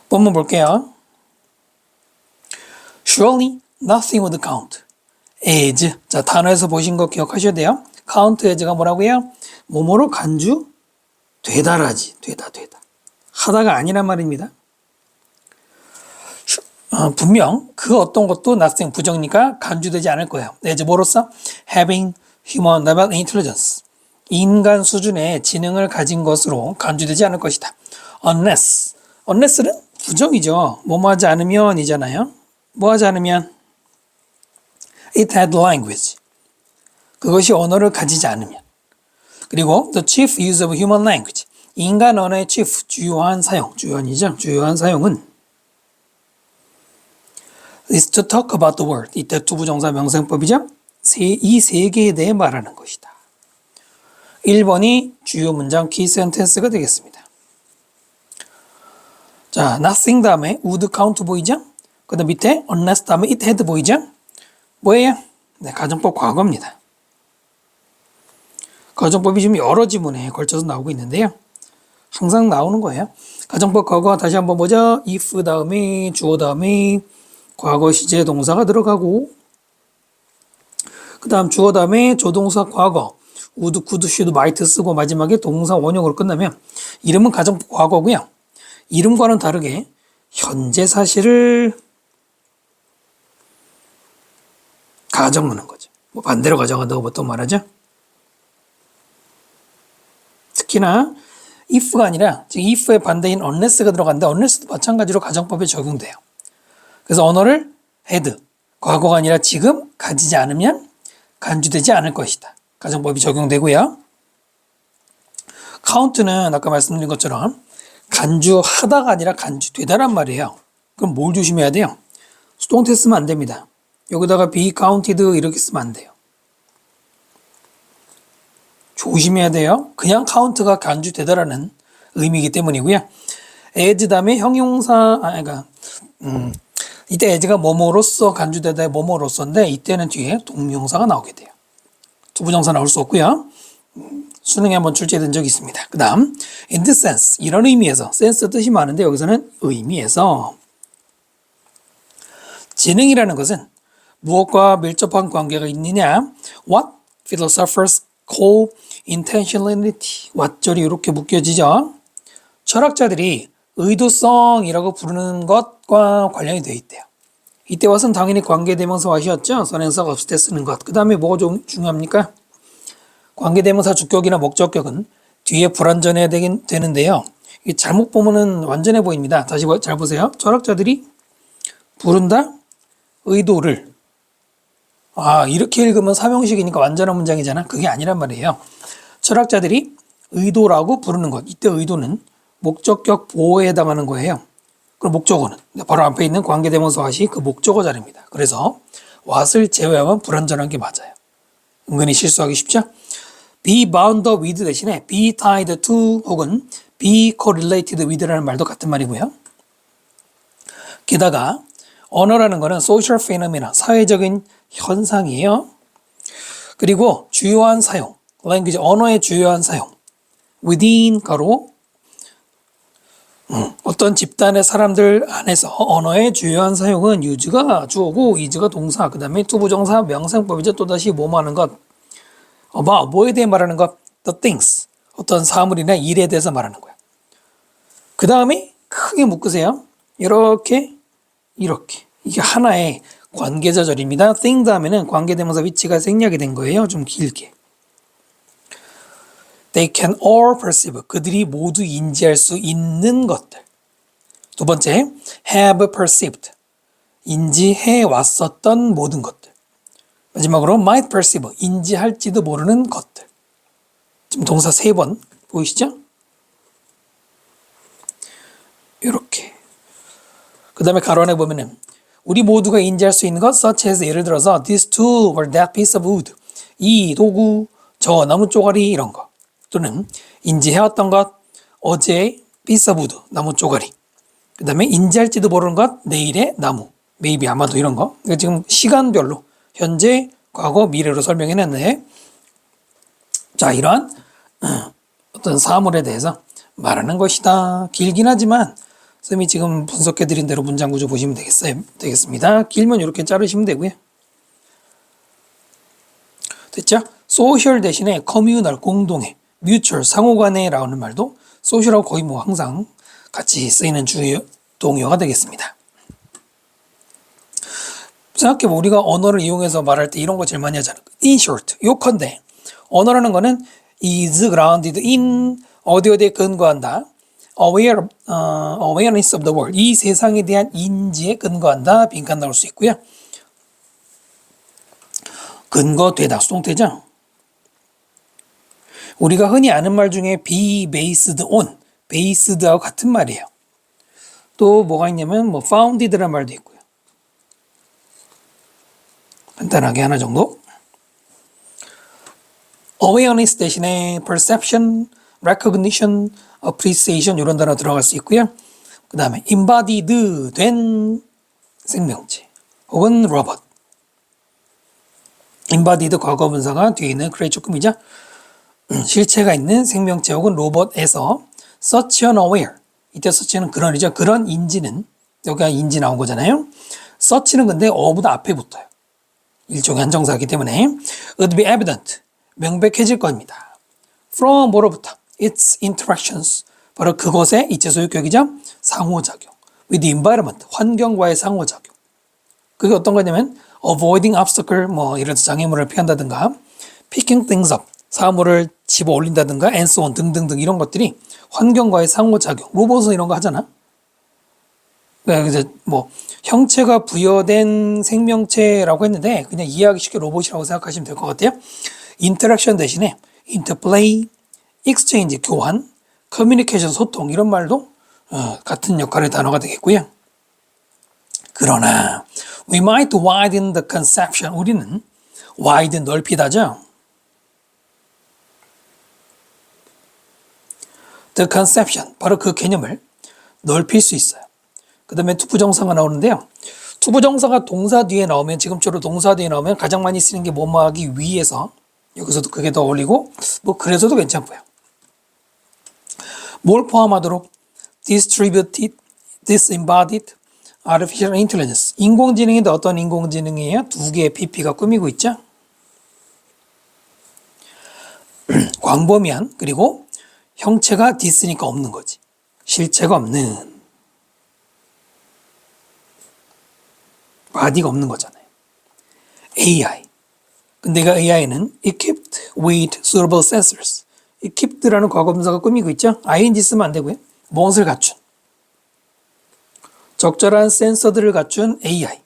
본문 볼게요. Surely nothing would count as. 자, 단어에서 보신 거 기억하셔야 돼요. count as가 뭐라고요? 뭐뭐로 간주 되다라지. 되다. 하다가 아니란 말입니다. 분명 그 어떤 것도 nothing 부정이니까 간주되지 않을 거예요. as 뭐로써? having human level intelligence. 인간 수준의 지능을 가진 것으로 간주되지 않을 것이다. unless는 부정이죠. 뭐뭐 하지 않으면 이잖아요. 뭐 하지 않으면 it had language. 그것이 언어를 가지지 않으면. 그리고 the chief use of human language. 인간 언어의 chief, 주요한 사용, 주요한이죠. 주요한 사용은 is to talk about the world. 이때 투부정사 명사용법이죠. 이 세 개에 대해 말하는 것이다. 1번이 주요 문장 키 센텐스가 되겠습니다. 자, nothing 다음에 would count 보이죠? 그 다음 밑에 unless 다음에 it had 보이죠? 뭐예요? 네, 가정법 과거입니다. 가정법이 지금 여러 지문에 걸쳐서 나오고 있는데요. 항상 나오는 거예요. 가정법 과거 다시 한번 보죠. if 다음에 주어 다음에 과거 시제 동사가 들어가고 그 다음 주어 다음에 조동사 과거 would, could, should, might 쓰고 마지막에 동사 원형으로 끝나면 이름은 가정법 과거고요. 이름과는 다르게 현재 사실을 가정하는 거죠. 뭐 반대로 가정한다고 보통 말하죠. 특히나 if가 아니라 즉 if의 반대인 unless가 들어간다. unless도 마찬가지로 가정법에 적용돼요. 그래서 언어를 had, 과거가 아니라 지금 가지지 않으면 간주되지 않을 것이다. 가정법이 적용되고요. count는 아까 말씀드린 것처럼 간주하다가 아니라 간주되다란 말이에요. 그럼 뭘 조심해야 돼요? 수동태 쓰면 안 됩니다. 여기다가 be counted 이렇게 쓰면 안 돼요. 조심해야 돼요. 그냥 count가 간주되다라는 의미이기 때문이고요. as 다음에 형용사, 이때 as가 뭐뭐로서 간주되다의 뭐뭐로서인데 이때는 뒤에 동명사가 나오게 돼요. 투부정사 나올 수 없고요. 수능에 한번 출제된 적이 있습니다. 그 다음 in this sense, 이런 의미에서, sense 뜻이 많은데 여기서는 의미에서. 지능이라는 것은 무엇과 밀접한 관계가 있느냐? What philosophers call intentionality. 왓절이 이렇게 묶여지죠. 철학자들이 의도성이라고 부르는 것과 관련이 되어 있대요. 이때 와서는 당연히 관계대명사 왓이었죠. 선행사가 없을 때 쓰는 것. 그 다음에 뭐가 좀 중요합니까? 관계대명사 주격이나 목적격은 뒤에 불완전해야 되는데요. 이게 잘못 보면은 완전해 보입니다. 다시 잘 보세요. 철학자들이 부른다 의도를. 이렇게 읽으면 삼형식이니까 완전한 문장이잖아. 그게 아니란 말이에요. 철학자들이 의도라고 부르는 것. 이때 의도는 목적격 보호에 해당하는 거예요. 그럼 목적어는 바로 앞에 있는 관계대명사 what이 그 목적어 자리입니다. 그래서 what을 제외하면 불완전한 게 맞아요. 은근히 실수하기 쉽죠? be bound with 대신에 be tied to 혹은 be correlated with라는 말도 같은 말이고요. 게다가 언어라는 거는 social phenomena, 사회적인 현상이에요. 그리고 주요한 사용, language, 언어의 주요한 사용, within 가로 어떤 집단의 사람들 안에서 언어의 주요한 사용은 use가 주어고 is가 동사, 그 다음에 투부정사 명사형법이죠. 또다시 뭐뭐 하는 것, 뭐에 대해 말하는 것, the things, 어떤 사물이나 일에 대해서 말하는 거야. 그 다음에 크게 묶으세요. 이렇게 이게 하나의 관계자절입니다. thing 다음에는 관계대명사 위치가 생략이 된 거예요. 좀 길게. They can all perceive. 그들이 모두 인지할 수 있는 것들. 두 번째, have perceived. 인지해 왔었던 모든 것들. 마지막으로 might perceive. 인지할지도 모르는 것들. 지금 동사 3번 보이시죠? 이렇게. 그 다음에 가로 안에 보면은 우리 모두가 인지할 수 있는 것, such as 예를 들어서 this tool or that piece of wood. 이 도구, 저 나무 쪼가리 이런 거. 또는 인지해왔던 것, 어제 piece of wood, 나무 쪼가리. 그 다음에 인지할지도 모르는 것, 내일의 나무, maybe 아마도 이런 거. 그러니까 지금 시간별로 현재, 과거, 미래로 설명해놨네. 자, 이러한 어떤 사물에 대해서 말하는 것이다. 길긴 하지만 쌤이 지금 분석해드린 대로 문장 구조 보시면 되겠습니다. 길면 이렇게 자르시면 되고요. 됐죠? 소셜 대신에 커뮤널, 공동의, 뮤추얼, 상호간에라는 말도 소셜하고 거의 뭐 항상 같이 쓰이는 주요 동요가 되겠습니다. 생각해보면 우리가 언어를 이용해서 말할 때 이런 거 제일 많이 하잖아요. In short, 요컨대 언어라는 거는 is grounded in 어디에 근거한다. awareness of the world. 이 세상에 대한 인지에 근거한다. 빈칸 나올 수 있고요. 근거되다. 수동태죠. 우리가 흔히 아는 말 중에 be based on, based하고 같은 말이에요. 또 뭐가 있냐면 뭐 founded라는 말도 있고요. 간단하게 하나 정도. awareness 대신에 perception, recognition, appreciation 이런 단어 들어갈 수 있고요. 그 다음에 embodied 된 생명체 혹은 로봇. embodied 과거 분사가 뒤에 있는 creature금이죠. 실체가 있는 생명체 혹은 로봇에서 such an aware. 이때 such는 그런이죠. 그런 인지는 여기가 인지 나온 거잖아요. such는 근데 어보다 앞에 붙어요. 일종의 한정사이기 때문에 would be evident. 명백해질 겁니다. from 뭐로부터? its interactions. 바로 그것의 이체 소유격이죠. 상호작용. with the environment. 환경과의 상호작용. 그게 어떤 거냐면 avoiding obstacle 뭐 이런 장애물을 피한다든가 picking things up. 사물을 집어 올린다든가 and so on 등등등 이런 것들이 환경과의 상호작용. 로봇은 이런 거 하잖아. 그래서 뭐 형체가 부여된 생명체라고 했는데 그냥 이해하기 쉽게 로봇이라고 생각하시면 될 것 같아요. 인터랙션 대신에 인터플레이, 익스체인지 교환, 커뮤니케이션 소통 이런 말도 같은 역할의 단어가 되겠고요. 그러나 we might widen the conception. 우리는 widen 넓히다죠. the conception 바로 그 개념을 넓힐 수 있어요. 그 다음에 투부정사가 나오는데요. 투부정사가 동사 뒤에 나오면 지금처럼 동사 뒤에 나오면 가장 많이 쓰는 게 뭐뭐 하기 위해서 여기서도 그게 더 어울리고 뭐 그래서도 괜찮고요. 뭘 포함하도록 distributed, disembodied, artificial intelligence. 인공지능인데 어떤 인공지능이에요? 두 개의 PP가 꾸미고 있죠. 광범위한 그리고 형체가 디스니까 없는 거지. 실체가 없는 바디가 없는 거잖아요. AI. 근데 이 AI는 equipped with suitable sensors. equipped라는 과거분사가 꾸미고 있죠. ing 쓰면 안 되고요. 무엇을 갖춘? 적절한 센서들을 갖춘 AI.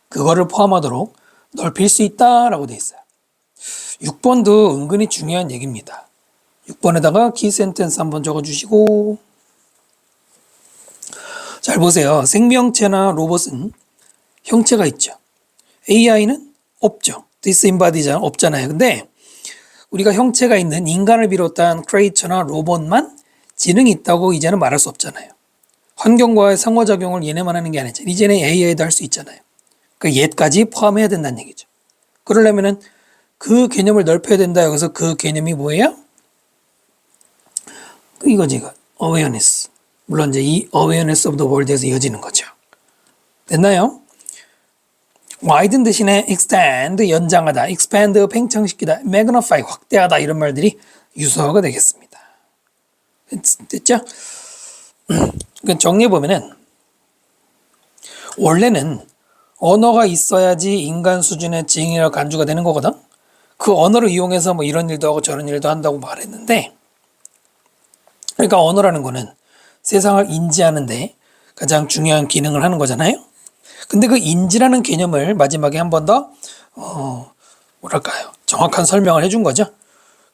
그거를 포함하도록 넓힐 수 있다라고 되어 있어요. 6번도 은근히 중요한 얘기입니다. 6번에다가 키 센텐스 한번 적어주시고 잘 보세요. 생명체나 로봇은 형체가 있죠. AI는 없죠. disembodied잖아 없잖아요. 근데 우리가 형체가 있는 인간을 비롯한 크리에이처나 로봇만 지능이 있다고 이제는 말할 수 없잖아요. 환경과의 상호작용을 얘네만 하는 게 아니죠. 이제는 AI도 할 수 있잖아요. 그 얘까지 포함해야 된다는 얘기죠. 그러려면은 그 개념을 넓혀야 된다. 여기서 그 개념이 뭐예요? 이거지, 이거. awareness. 물론 이제 이 awareness of the world에서 이어지는 거죠. 됐나요? widen 대신에 extend, 연장하다, expand, 팽창시키다, magnify, 확대하다 이런 말들이 유사어가 되겠습니다. 됐죠? 정리해보면은 원래는 언어가 있어야지 인간 수준의 지능이라고 간주가 되는 거거든. 그 언어를 이용해서 뭐 이런 일도 하고 저런 일도 한다고 말했는데, 그러니까 언어라는 거는 세상을 인지하는데 가장 중요한 기능을 하는 거잖아요. 근데 그 인지라는 개념을 마지막에 한 번 더 뭐랄까요, 정확한 설명을 해준 거죠.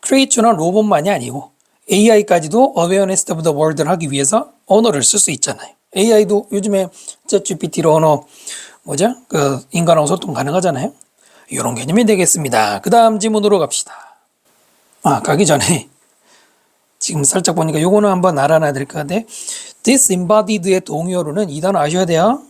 크리에이처나 로봇만이 아니고 AI까지도 awareness of the world를 하기 위해서 언어를 쓸 수 있잖아요. AI도 요즘에 ChatGPT로 언어 그 인간하고 소통 가능하잖아요. 이런 개념이 되겠습니다. 그 다음 지문으로 갑시다. 가기 전에 지금 살짝 보니까 요거는 한번 알아놔야 될 것 같은데 disembodied의 동의어로는 이 단어 아셔야 돼요.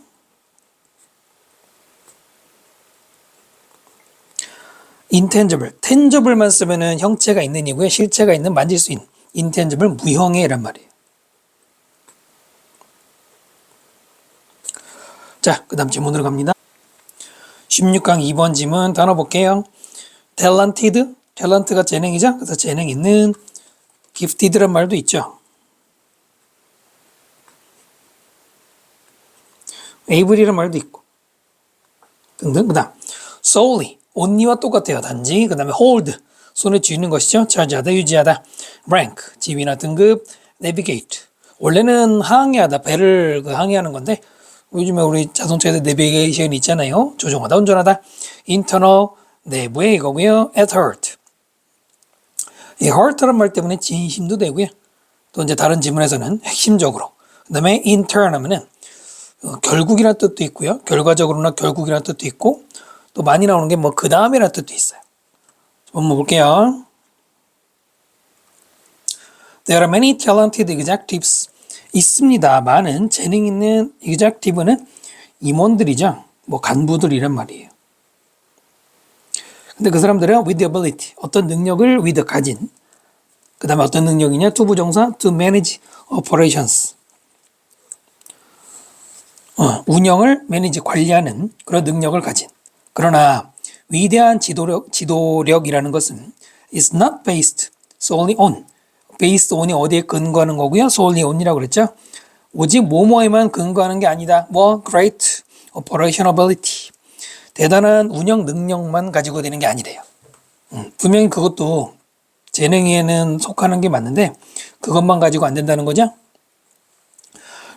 intangible, tangible만 쓰면은 형체가 있는 이고요. 실체가 있는, 만질 수 있는 intangible 무형의란 말이에요. 자, 그 다음 지문으로 갑니다. 16강 2번 지문 단어 볼게요. talented, 탤런트가 재능이죠. 그래서 재능 있는, gifted란 말도 있죠. able이란 말도 있고 등등. 그 다음 solely, only와 똑같아요. 단지. 그 다음에 hold, 손에 쥐는 것이죠. 차지하다, 유지하다. rank, 지위나 등급. navigate, 원래는 항해하다, 배를 항해하는 건데 요즘에 우리 자동차에도 내비게이션 있잖아요. 조종하다, 운전하다. internal, 내부의 이거고요. at heart, 이 heart라는 말 때문에 진심도 되고요. 또 이제 다른 지문에서는 핵심적으로. 그 다음에 intern 하면은 결국이라는 뜻도 있고요. 결과적으로나 결국이라는 뜻도 있고 또 많이 나오는 게 뭐 그 다음이라는 뜻도 있어요. 한번 볼게요. There are many talented executives. 있습니다. 많은 재능 있는 executive는 임원들이죠. 뭐 간부들이란 말이에요. 근데 그 사람들은 with the ability, 어떤 능력을 with 가진. 그 다음에 어떤 능력이냐? 투부정사 to manage operations. 운영을 manage, 관리하는 그런 능력을 가진. 그러나 위대한 지도력이라는 것은 is not based solely on. based on이 어디에 근거하는 거고요. solely on이라고 그랬죠. 오직 뭐뭐에만 근거하는 게 아니다. 뭐 great operational ability. 대단한 운영 능력만 가지고 되는 게 아니래요. 분명히 그것도 재능에는 속하는 게 맞는데 그것만 가지고 안 된다는 거죠.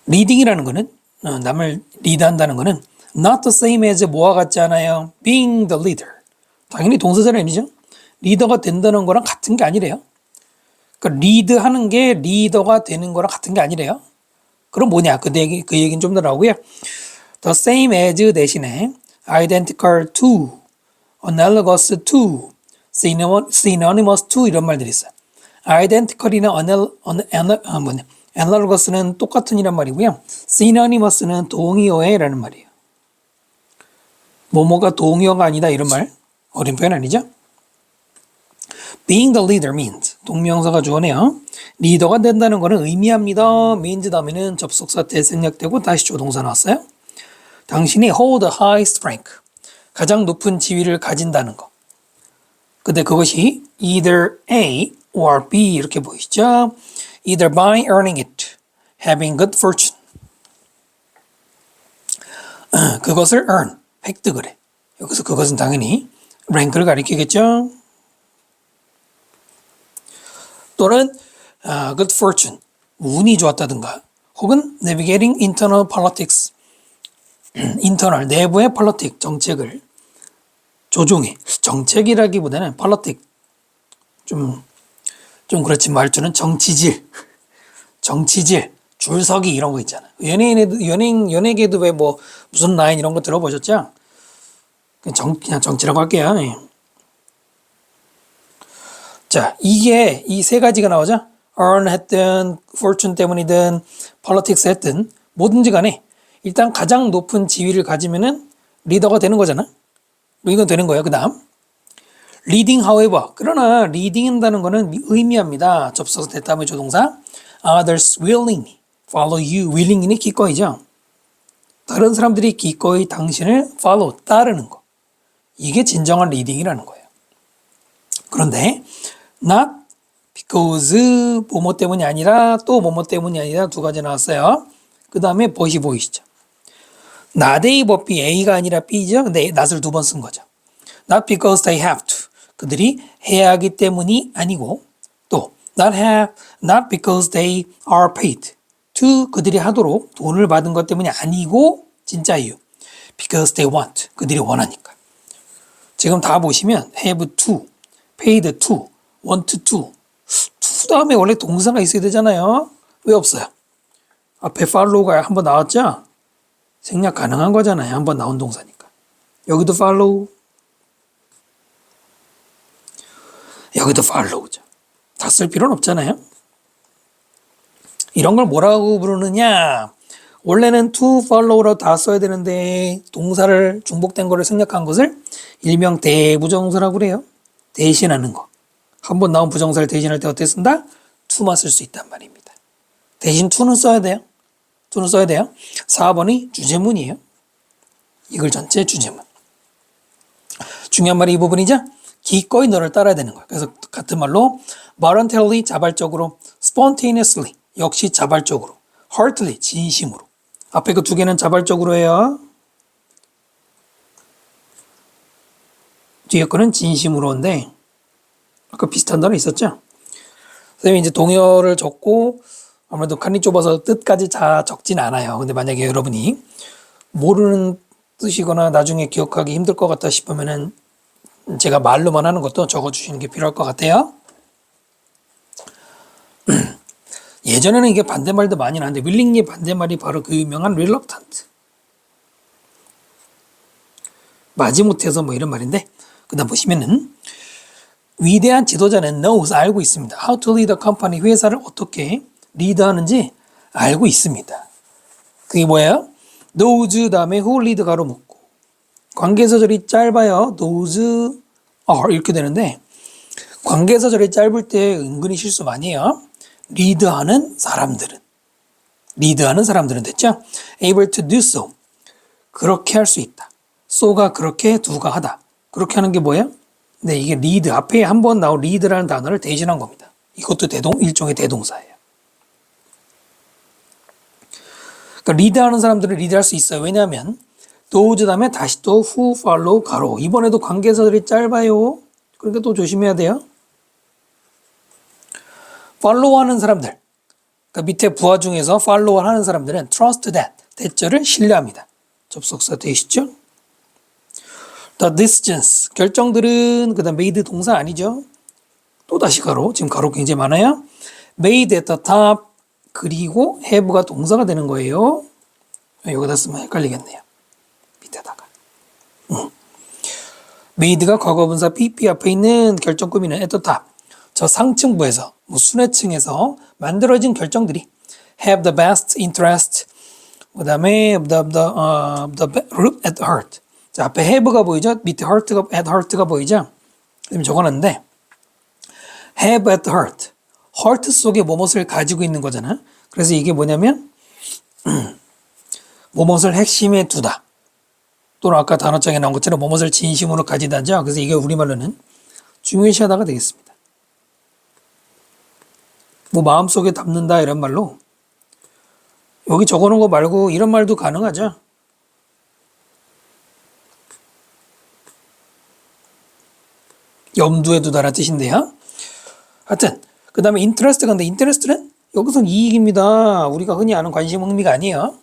리딩이라는 거는 남을 리드한다는 거는 not the same as 뭐와 같지 않아요? being the leader. 당연히 동사잖아요, 아니죠? 리더가 된다는 거랑 같은 게 아니래요. 그러니까 리드하는 게 리더가 되는 거랑 같은 게 아니래요. 그럼 뭐냐? 그 얘기는 좀 더 나오고요. The same as 대신에 identical to, analogous to, synonymous to 이런 말들이 있어요. identical이나 analogous는 똑같은이란 말이고요. synonymous는 동의어해라는 말이에요. 뭐뭐가 동의어가 아니다 이런 말. 어린 표현 아니죠? Being the leader means 동명사가 주어네요. 리더가 된다는 것은 의미합니다. means 다음에는 접속사 때 생략되고 다시 조동사 나왔어요. 당신이 hold the highest rank 가장 높은 지위를 가진다는 것. 근데 그것이 either A or B 이렇게 보이시죠? Either by earning it, having good fortune. 그것을 earn, 획득을 해. 여기서 그것은 당연히 랭크를 가리키겠죠? 또는 good fortune, 운이 좋았다든가 혹은 navigating internal politics, internal, 내부의 politics, 정책을 조종해. 정책이라기보다는 politics, 좀 그렇지 말투는 정치질, 줄서기 이런 거 있잖아. 연예계도 왜 뭐 무슨 라인 이런 거 들어보셨죠? 그냥 정치라고 할게요. 네. 자, 이게 이 세 가지가 나오죠? earn 했든 fortune 때문이든 politics 했든 뭐든지 간에 일단 가장 높은 지위를 가지면은 리더가 되는 거잖아. 이건 되는 거예요. 그 다음 leading however 그러나 leading 한다는 거는 의미합니다. 접속사 대다음의 조동사 others willingly follow you willingly 기꺼이죠. 다른 사람들이 기꺼이 당신을 follow 따르는 거. 이게 진정한 leading이라는 거예요. 그런데 not because 뭐뭐 때문이 아니라 또 뭐뭐 때문이 아니라 두 가지 나왔어요. 그 다음에 but이 보이시죠. not A but B, A가 아니라 B죠. 근데 not을 두 번 쓴 거죠. not because they have to 그들이 해야 하기 때문이 아니고 또 not because they are paid to 그들이 하도록 돈을 받은 것 때문이 아니고 진짜 이유 because they want 그들이 원하니까. 지금 다 보시면 have to, paid to, want to 다음에 원래 동사가 있어야 되잖아요. 왜 없어요? 앞에 follow가 한번 나왔죠? 생략 가능한 거잖아요. 한번 나온 동사니까. 여기도 follow, 여기도 follow죠. 다 쓸 필요는 없잖아요. 이런 걸 뭐라고 부르느냐? 원래는 to follow로 다 써야 되는데 동사를 중복된 거를 생략한 것을 일명 대부정사라고 그래요. 대신하는 거. 한번 나온 부정사를 대신할 때 어떻게 쓴다? to만 쓸 수 있단 말입니다. 대신 to는 써야 돼요. to는 써야 돼요. 4번이 주제문이에요. 이글 전체 주제문. 중요한 말이 이 부분이죠. 기꺼이 너를 따라야 되는 거예요. 그래서 같은 말로 voluntarily 자발적으로, spontaneously 역시 자발적으로, heartily 진심으로. 앞에 그 두 개는 자발적으로 해요. 뒤에 거는 진심으로인데 아까 비슷한 단어 있었죠? 선생님이 이제 동요를 적고 아무래도 칸이 좁아서 뜻까지 다 적진 않아요. 근데 만약에 여러분이 모르는 뜻이거나 나중에 기억하기 힘들 것 같다 싶으면은 제가 말로만 하는 것도 적어주시는 게 필요할 것 같아요. 예전에는 이게 반대말도 많이 나왔는데 willing의 반대말이 바로 그 유명한 reluctant. 마지못해서 뭐 이런 말인데 그 다음 보시면은 위대한 지도자는 knows 알고 있습니다. How to lead a company 회사를 어떻게 리드하는지 알고 있습니다. 그게 뭐예요? knows 다음에 who lead 가로 묶고 관계서절이 짧아요. knows are 이렇게 되는데 관계서절이 짧을 때 은근히 실수 많이 해요. 리드하는 사람들은 됐죠? able to do so 그렇게 할 수 있다. so가 그렇게 do가 하다. 그렇게 하는 게 뭐예요? 네, 이게 리드 앞에 한번 나온 리드라는 단어를 대신한 겁니다. 이것도 일종의 대동사예요. 그러니까 리드하는 사람들은 리드할 수 있어요. 왜냐하면 those 다음에 다시 또 who, follow, 가로. 이번에도 관계서들이 짧아요. 그러니까 또 조심해야 돼요. follow하는 사람들. 그러니까 밑에 부하 중에서 follow하는 사람들은 trust that 대절을 신뢰합니다. 접속사 되시죠? The decisions, 결정들은 그 다음 made 동사 아니죠? 또 다시 가로, 지금 가로 굉장히 많아요. made at the top, 그리고 have가 동사가 되는 거예요. 여기다 쓰면 헷갈리겠네요. 밑에다가. made가 과거분사 PP 앞에 있는 결정 꾸미는 at the top. 저 상층부에서, 뭐 순회층에서 만들어진 결정들이 have the best interest. 그 다음에 the group at heart. 자, 앞에 have가 보이죠? 밑에 heart가, at heart가 보이죠? 그럼 적어놨는데 have at heart. heart 속에 뭐뭇을 가지고 있는 거잖아. 그래서 이게 뭐냐면 뭐뭇을 핵심에 두다. 또는 아까 단어장에 나온 것처럼 뭐뭇을 진심으로 가지다죠. 그래서 이게 우리말로는 중요시하다가 되겠습니다. 뭐 마음속에 담는다 이런 말로 여기 적어놓은 거 말고 이런 말도 가능하죠. 염두에 두다라는 뜻인데요. 하여튼 그 다음에 interest가 근데 interest는 여기서 이익입니다. 우리가 흔히 아는 관심 흥미가 아니에요.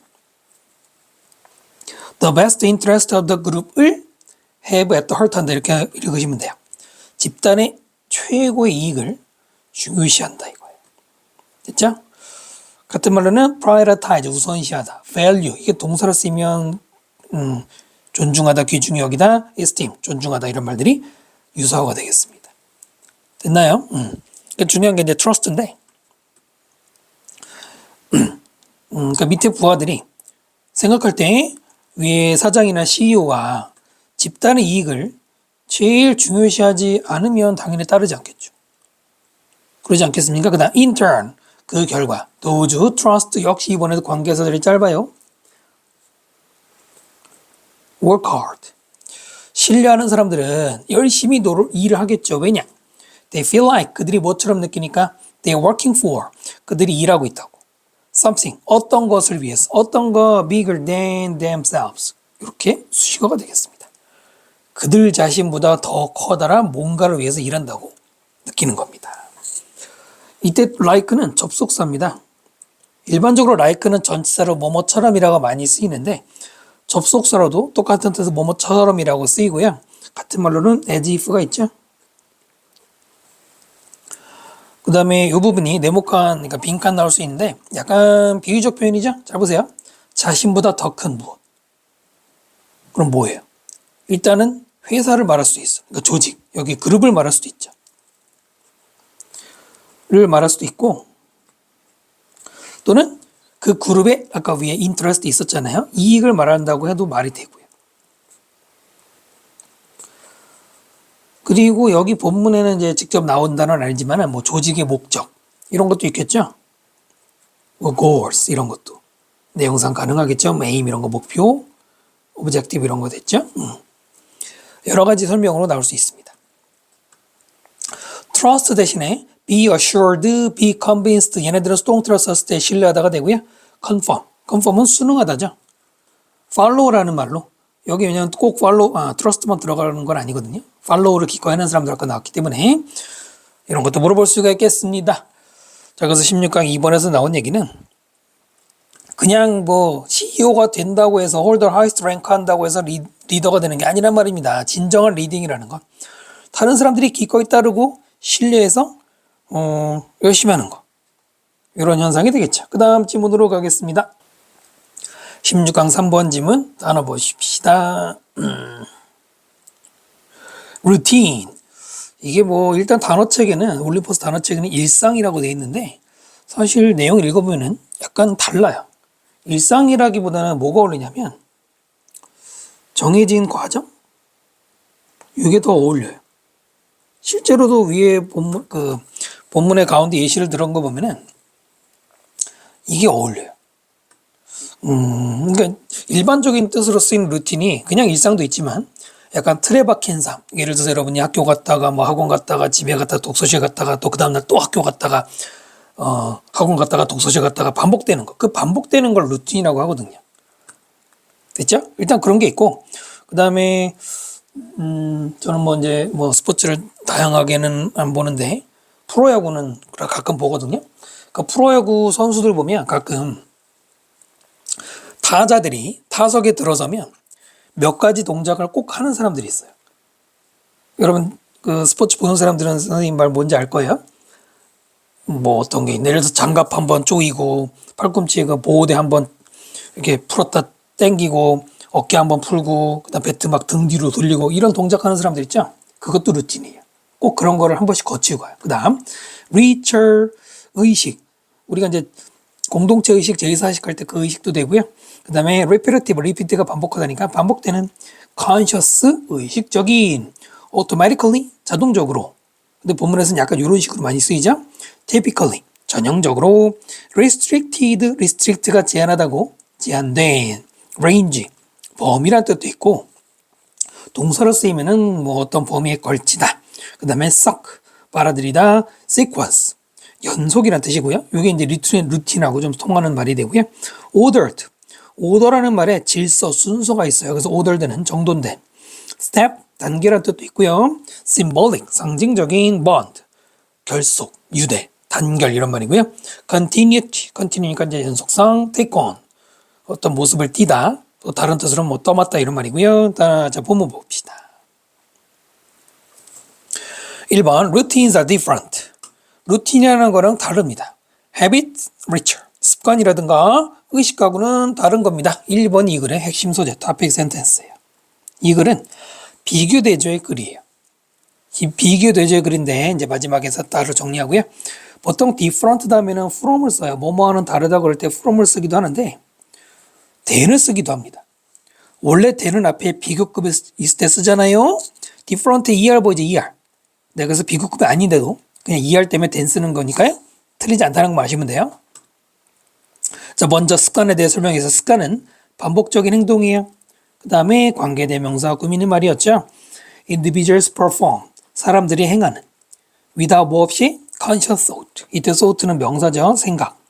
The best interest of the group을 have at the heart 한다 이렇게 읽으시면 돼요. 집단의 최고의 이익을 중요시한다 이거예요. 됐죠? 같은 말로는 prioritize 우선시하다, value 이게 동사로 쓰이면 존중하다, 귀중히 여기다, esteem 존중하다 이런 말들이 유사어가 되겠습니다. 됐나요? 그러니까 중요한 게 이제 trust인데, 그러니까 밑에 부하들이 생각할 때 위에 사장이나 CEO가 집단의 이익을 제일 중요시하지 않으면 당연히 따르지 않겠죠. 그러지 않겠습니까? 그 다음 in turn 그 결과 those who trust 역시 이번에도 관계사들이 짧아요. work hard 신뢰하는 사람들은 열심히 일을 하겠죠. 왜냐? They feel like 그들이 뭐처럼 느끼니까 they are working for 그들이 일하고 있다고. Something 어떤 것을 위해서 어떤 거 bigger than themselves 이렇게 수식어가 되겠습니다. 그들 자신보다 더 커다란 뭔가를 위해서 일한다고 느끼는 겁니다. 이때 like는 접속사입니다. 일반적으로 like는 전치사로 뭐뭐처럼이라고 많이 쓰이는데 접속사로도 똑같은 뜻의 뭐뭐처럼이라고 쓰이고요. 같은 말로는 as if가 있죠. 그 다음에 이 부분이 네모칸, 그러니까 빈칸 나올 수 있는데 약간 비유적 표현이죠. 잘 보세요. 자신보다 더 큰 무엇. 그럼 뭐예요? 일단은 회사를 말할 수 있어. 그러니까 조직, 여기 그룹을 말할 수도 있죠. 를 말할 수도 있고 또는 그 그룹에 아까 위에 인트레스트 있었잖아요. 이익을 말한다고 해도 말이 되고요. 그리고 여기 본문에는 이제 직접 나온 단어는 아니지만 뭐 조직의 목적 이런 것도 있겠죠. 뭐 goals 이런 것도 내용상 가능하겠죠. aim 이런 거 목표, objective 이런 거 됐죠. 여러 가지 설명으로 나올 수 있습니다. trust 대신에 be assured, be convinced 얘네들은 수동태로 썼을 때 신뢰하다가 되고요. confirm은 순응하다죠. follow라는 말로 여기 왜냐면 꼭 trust만 들어가는 건 아니거든요. follow를 기꺼이하는 사람들 아까 나왔기 때문에 이런 것도 물어볼 수가 있겠습니다. 자, 그래서 16강 2번에서 나온 얘기는 그냥 뭐 CEO가 된다고 해서 hold the highest rank 한다고 해서 리더가 되는 게 아니란 말입니다. 진정한 리딩이라는 건 다른 사람들이 기꺼이 따르고 신뢰해서 열심히 하는 거. 이런 현상이 되겠죠. 그 다음 지문으로 가겠습니다. 16강 3번 지문 단어 보십시다. 루틴. 이게 뭐 일단 단어책에는 올림포스 단어책에는 일상이라고 되어 있는데 사실 내용을 읽어보면 약간 달라요. 일상이라기보다는 뭐가 어울리냐면 정해진 과정? 이게 더 어울려요. 실제로도 위에 본문의 가운데 예시를 들은 거 보면은 이게 어울려요. 그러니까 일반적인 뜻으로 쓰인 루틴이 그냥 일상도 있지만 약간 틀에 박힌 삶. 예를 들어서 여러분이 학교 갔다가 뭐 학원 갔다가 집에 갔다가 독서실 갔다가 또 그 다음날 또 학교 갔다가 학원 갔다가 독서실 갔다가 반복되는 거. 그 반복되는 걸 루틴이라고 하거든요. 됐죠? 일단 그런 게 있고 그 다음에 저는 뭐 이제 뭐 스포츠를 다양하게는 안 보는데 프로야구는 가끔 보거든요. 그 프로야구 선수들 보면 가끔 타자들이 타석에 들어서면 몇 가지 동작을 꼭 하는 사람들이 있어요. 여러분 그 스포츠 보는 사람들은 선생님 말 뭔지 알 거예요. 뭐 어떤 게 예를 들어서 장갑 한번 조이고 팔꿈치에 그 보호대 한번 이렇게 풀었다 당기고 어깨 한번 풀고 그다음 배트 막 등 뒤로 돌리고 이런 동작하는 사람들 있죠. 그것도 루틴이에요. 꼭 그런 거를 한 번씩 거치고 가요. 그다음 리처 의식. 우리가 이제 공동체 의식, 제의사식 할 때 그 의식도 되고요. 그다음에 repetitive, repeat가 반복하다니까 반복되는 conscious 의식적인 automatically 자동적으로. 근데 본문에서는 약간 이런 식으로 많이 쓰이죠. typically 전형적으로 restricted, restrict가 제한하다고 제한된 range 범위란 뜻도 있고 동사로 쓰이면은 뭐 어떤 범위에 걸치다. 그다음에 suck 빨아들이다, sequence 연속이란 뜻이고요. 이게 이제 루틴하고 좀 통하는 말이 되고요. ordered 오더라는 말에 질서, 순서가 있어요. 그래서 ordered는 정돈된. step 단계란 뜻도 있고요. symbolic 상징적인 bond 결속, 유대, 단결 이런 말이고요. continue니까 이제 연속성, take on 어떤 모습을 띠다. 또 다른 뜻으로 뭐 떠맡다 이런 말이고요. 자, 본문 봅시다. 1번 routines are different. 루틴이라는 거랑 다릅니다. habit, ritual. 습관이라든가 의식하고는 다른 겁니다. 1번 이 글의 핵심 소재, topic sentence예요. 이 글은 비교 대조의 글이에요. 이 비교 대조의 글인데 이제 마지막에서 따로 정리하고요. 보통 different 다음에는 from을 써요. 뭐뭐와는 다르다고 그럴 때 from을 쓰기도 하는데 than을 쓰기도 합니다. 원래 than은 앞에 비교급이 있을 때 쓰잖아요. different에 er 보이죠, er. 네, 그래서 비교급이 아닌데도 그냥 er 때문에 than 쓰는 거니까요. 틀리지 않다는 것만 아시면 돼요. 자, 먼저 습관에 대해 설명해서 습관은 반복적인 행동이에요. 그 다음에 관계대명사 꾸미는 말이었죠. individuals perform 사람들이 행하는 without 뭐 없이 conscious thought 이때 thought는 명사죠. 생각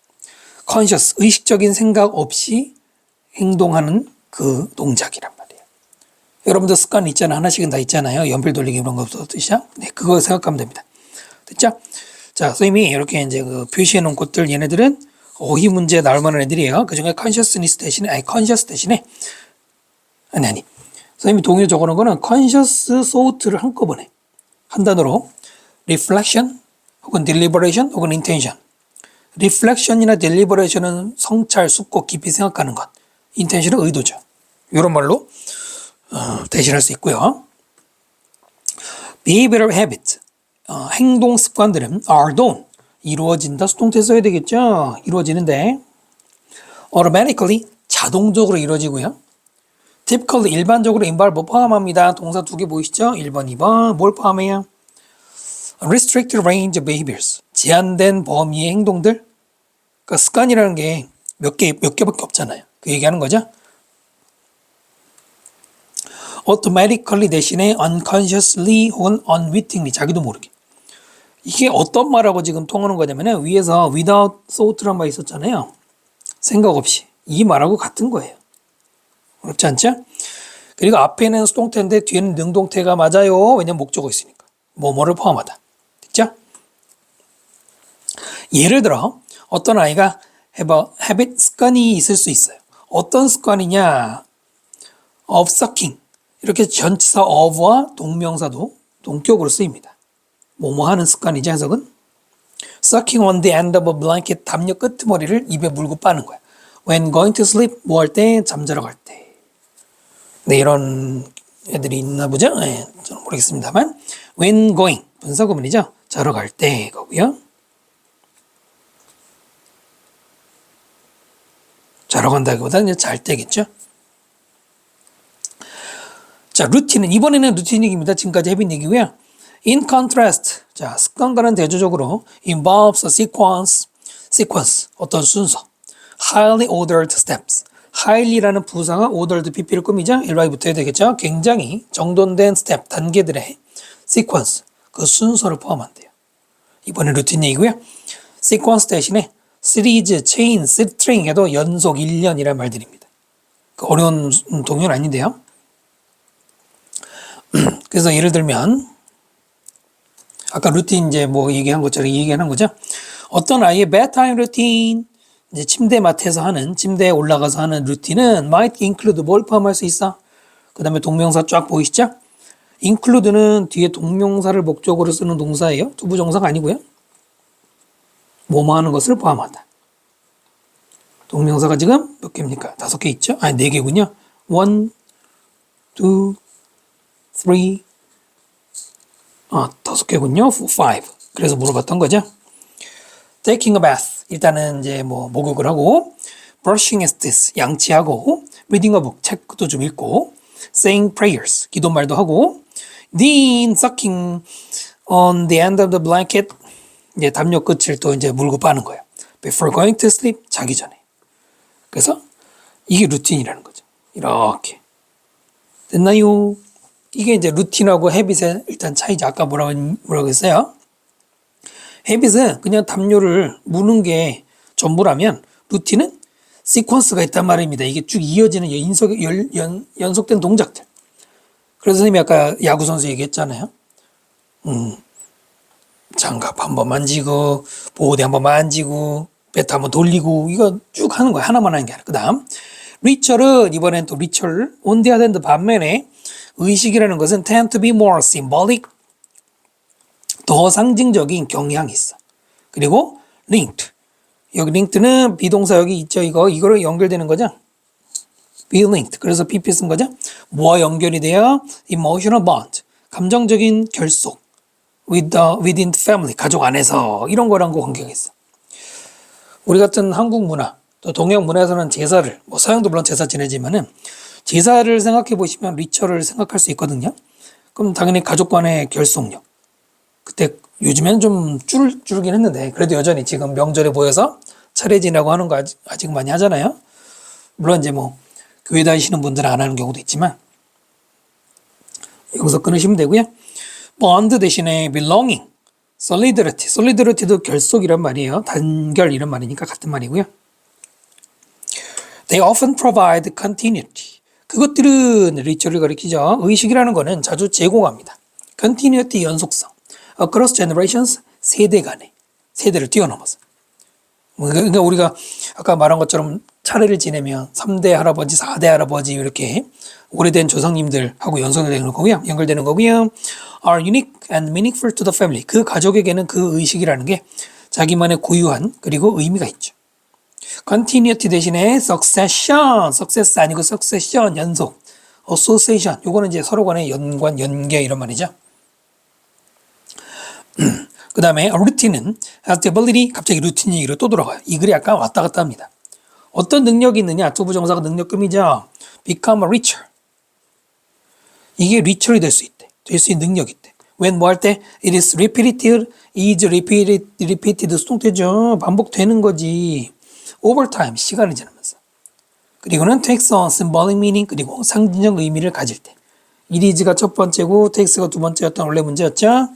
conscious 의식적인 생각 없이 행동하는 그 동작이란 말이에요. 여러분들 습관 있잖아요. 하나씩은 다 있잖아요. 연필 돌리기 이런 거 뜻이야. 네, 그거 생각하면 됩니다. 됐죠? 자, 선생님이 이렇게 이제 그 표시해 놓은 것들 얘네들은 어휘 문제 나올 만한 애들이에요. 그 중에 consciousness 대신에 conscious 대신에 아니 선생님이 동의로 적어놓은 거는 conscious thought를 한꺼번에 한 단어로 reflection 혹은 deliberation 혹은 intention. reflection이나 deliberation은 성찰, 숙고, 깊이 생각하는 것. intention은 의도죠. 이런 말로 대신할 수 있고요. behavioral habit 행동 습관들은 are done 이루어진다. 수동태 써야 되겠죠. 이루어지는데 automatically 자동적으로 이루어지고요. typically 일반적으로 involve 포함합니다. 동사 두 개 보이시죠? 1번, 2번 뭘 포함해요? restricted range of behaviors 제한된 범위의 행동들. 그러니까 습관이라는 게 몇 개밖에 없잖아요. 그 얘기하는 거죠. automatically 대신에 unconsciously 혹은 unwittingly 자기도 모르게. 이게 어떤 말하고 지금 통하는 거냐면 위에서 without thought라는 말 있었잖아요. 생각 없이. 이 말하고 같은 거예요. 어렵지 않죠? 그리고 앞에는 수동태인데 뒤에는 능동태가 맞아요. 왜냐면 목적어 있으니까. 뭐뭐를 포함하다. 됐죠? 예를 들어 어떤 아이가 have a habit 습관이 있을 수 있어요. 어떤 습관이냐? of sucking. 이렇게 전치사 of와 동명사도 동격으로 쓰입니다. 뭐뭐 하는 습관이지 해석은 sucking on the end of a blanket 담요 끄트머리를 입에 물고 빠는 거야. when going to sleep 뭐 할 때 잠자러 갈 때. 네, 이런 애들이 있나 보죠? 네, 저는 모르겠습니다만 when going 분사구문이죠. 자러 갈 때 거고요. 자러 간다기보다는 이제 잘 때겠죠. 자, 루틴은 이번에는 루틴 얘기입니다. 지금까지 해본 얘기고요. In contrast, 자, 습관과는 대조적으로 involves a sequence, 어떤 순서. highly ordered steps. highly라는 부사가 ordered pp를 꾸미죠. 1번이 붙어야 되겠죠. 굉장히 정돈된 스텝, 단계들의 sequence, 그 순서를 포함한대요. 이번에 루틴 얘기고요. sequence 대신에 시리즈, 체인, 스트링에도 연속 1년이라는 말들입니다. 그 어려운 동요는 아닌데요. 그래서 예를 들면 아까 루틴 이제 뭐 얘기한 것처럼 얘기하는 거죠. 어떤 아이의 bedtime routine 이제 침대맡에서 하는, 침대에 올라가서 하는 루틴은 might include 뭘 포함할 수 있어? 그 다음에 동명사 쫙 보이시죠? include는 뒤에 동명사를 목적으로 쓰는 동사예요. 투부정사가 아니고요. 뭐뭐 하는 것을 포함한다. 동명사가 지금 몇 개입니까? 5개 있죠? 아니, 4개군요. 1, 2, 3, 5개군요. 5. 그래서 물어봤던 거죠. Taking a bath. 일단은 이제 목욕을 하고, brushing his teeth. 양치하고, reading a book. 책도 좀 읽고, saying prayers. 기도말도 하고, then sucking on the end of the blanket. 이제 담요 끝을 또 이제 물고 빠는 거예요. Before going to sleep. 자기 전에. 그래서 이게 루틴이라는 거죠. 이렇게. 됐나요? 이게 이제 루틴하고 헤빗의 일단 차이죠. 아까 뭐라고 했어요? 헤빗은 그냥 담요를 무는 게 전부라면 루틴은 시퀀스가 있단 말입니다. 이게 쭉 이어지는 연속된 동작들. 그래서 선생님이 아까 야구선수 얘기했잖아요. 장갑 한번 만지고, 보호대 한번 만지고, 배트 한번 돌리고, 이거 쭉 하는 거야. 하나만 하는 게 아니라. 그 다음, 리처는 이번엔 또 리처를 온데하던드 반면에 의식이라는 것은 tend to be more symbolic, 더 상징적인 경향이 있어. 그리고 linked. 여기 linked는 비동사 여기 있죠. 이거로 연결되는 거죠. be linked. 그래서 PP 쓴 거죠. 뭐와 연결이 돼요? emotional bond. 감정적인 결속. within the family. 가족 안에서. 이런 거랑 관계가 있어. 우리 같은 한국 문화, 또 동양 문화에서는 제사를, 서양도 물론 제사 지내지만은, 제사를 생각해 보시면 리처를 생각할 수 있거든요. 그럼 당연히 가족 간의 결속력. 그때 요즘에는 좀 줄긴 했는데, 그래도 여전히 지금 명절에 모여서 차례 지내고 하는 거 아직 많이 하잖아요. 물론 이제 교회 다니시는 분들은 안 하는 경우도 있지만, 여기서 끊으시면 되고요. bond 대신에 belonging, solidarity. 도 결속이란 말이에요. 단결 이런 말이니까 같은 말이고요. They often provide continuity. 그것들은 리처를 가리키죠. 의식이라는 거는 자주 제공합니다. continuity 연속성. Across generations, 세대 간에. 세대를 뛰어넘어서. 그러니까 우리가 아까 말한 것처럼 차례를 지내면 3대 할아버지, 4대 할아버지 이렇게 오래된 조상님들하고 연결되는 거고요. Are unique and meaningful to the family. 그 가족에게는 그 의식이라는 게 자기만의 고유한 그리고 의미가 있죠. continuity 대신에 success 아니고 succession, 연속. association, 요거는 이제 서로 간의 연계 이런 말이죠. 그 다음에 routine은 has the ability, 갑자기 루틴 얘기로 또 돌아가요. 이 글이 약간 왔다 갔다 합니다. 어떤 능력이 있느냐? 투부정사가 능력금이죠. become a richer. 이게 richer이 될 수 있대. 될 수 있는 능력이 있대. when 뭐 할 때 it is repeated 수동태죠. 반복되는 거지. over time, 시간이 지나면서. 그리고는 takes on symbolic meaning, 그리고 상징적 의미를 가질 때. it is가 첫 번째고 takes가 두 번째였던 원래 문제였죠.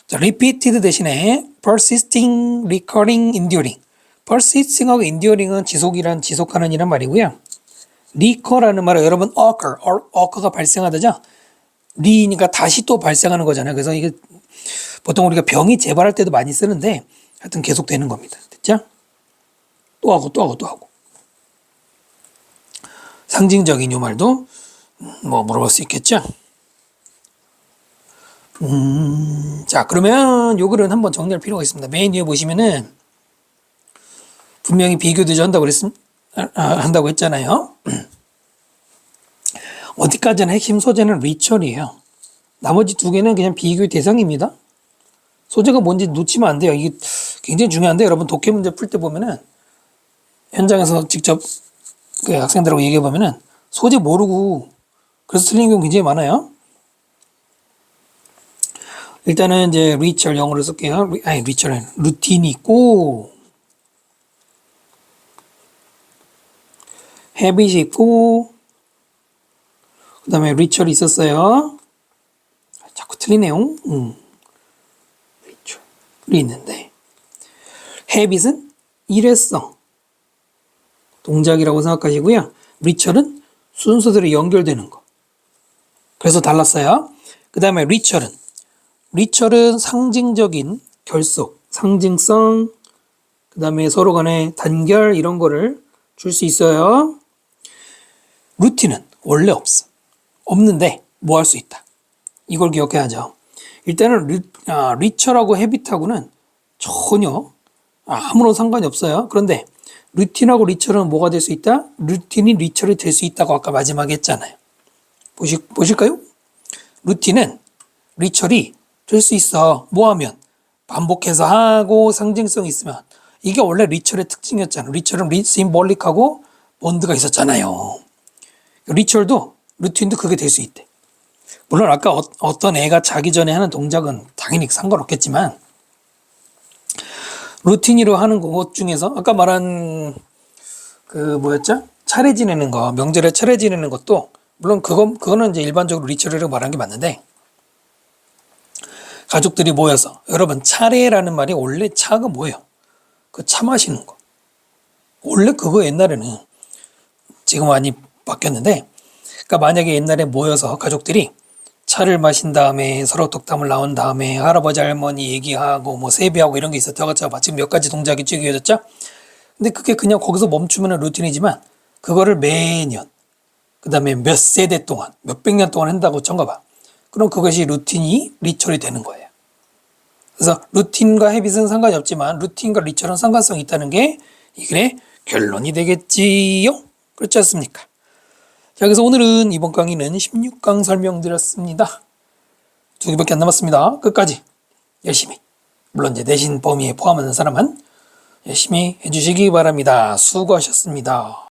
자, repeated 대신에 persisting, recurring, enduring. persisting하고 enduring은 지속하는 이란 말이고요. recur라는 말은 여러분 occur가 발생하다죠. re니까 다시 또 발생하는 거잖아요. 그래서 이게 보통 우리가 병이 재발할 때도 많이 쓰는데 하여튼 계속 되는 겁니다. 됐죠? 또 하고. 상징적인 요 말도 물어볼 수 있겠죠? 자, 그러면 요 글은 한번 정리할 필요가 있습니다. 맨 위에 보시면은 분명히 비교대조 한다고 했잖아요. 어디까지나 핵심 소재는 리처리예요. 나머지 두 개는 그냥 비교의 대상입니다. 소재가 뭔지 놓치면 안 돼요. 이게 굉장히 중요한데 여러분 독해 문제 풀 때 보면은 현장에서 직접 그 학생들하고 얘기해 보면은 소재 모르고 그래서 틀린 경우 굉장히 많아요. 일단은 이제 리처 영어로 쓸게요. 리처는 루틴이 있고 헤빗이 있고 그 다음에 리처이 있었어요. 자꾸 틀리네요. 리처이 있는데 헤빗은 일회성 동작이라고 생각하시고요. 리처는 순서대로 연결되는 거. 그래서 달랐어요. 그 다음에 리처는 상징적인 결속, 상징성, 그 다음에 서로 간의 단결 이런 거를 줄 수 있어요. 루틴은 원래 없어. 없는데 뭐 할 수 있다. 이걸 기억해야죠. 일단은 리처라고 헤빗하고는 전혀 아무런 상관이 없어요. 그런데 루틴하고 리처는 뭐가 될 수 있다? 루틴이 리처리 될 수 있다고 아까 마지막에 했잖아요. 보실까요? 루틴은 리처리 될 수 있어. 뭐 하면? 반복해서 하고 상징성이 있으면. 이게 원래 리처의 특징이었잖아요. 리처는 심볼릭하고 본드가 있었잖아요. 리처도 루틴도 그게 될 수 있대. 물론 아까 어떤 애가 자기 전에 하는 동작은 당연히 상관없겠지만 루틴으로 하는 것 중에서 아까 말한 그 뭐였죠? 차례 지내는 거, 명절에 차례 지내는 것도 물론 그거는 이제 일반적으로 리처리라고 말하는 게 맞는데 가족들이 모여서 여러분 차례라는 말이 원래 차가 뭐예요? 그 차 마시는 거. 원래 그거 옛날에는 지금 많이 바뀌었는데 그러니까 만약에 옛날에 모여서 가족들이 차를 마신 다음에 서로 덕담을 나온 다음에 할아버지 할머니 얘기하고 뭐 세배하고 이런 게 있었다고 했죠. 지금 몇 가지 동작이 쭉 이어졌죠. 근데 그게 그냥 거기서 멈추면 루틴이지만 그거를 매년 그 다음에 몇 세대 동안 몇백 년 동안 한다고 쳐봐봐. 그럼 그것이 루틴이 리처리 되는 거예요. 그래서 루틴과 헤빗은 상관이 없지만 루틴과 리처는 상관성이 있다는 게 이게 결론이 되겠지요. 그렇지 않습니까? 자, 그래서 오늘은 이번 강의는 16강 설명드렸습니다. 2개밖에 안 남았습니다. 끝까지 열심히, 물론 이제 내신 범위에 포함하는 사람은 열심히 해주시기 바랍니다. 수고하셨습니다.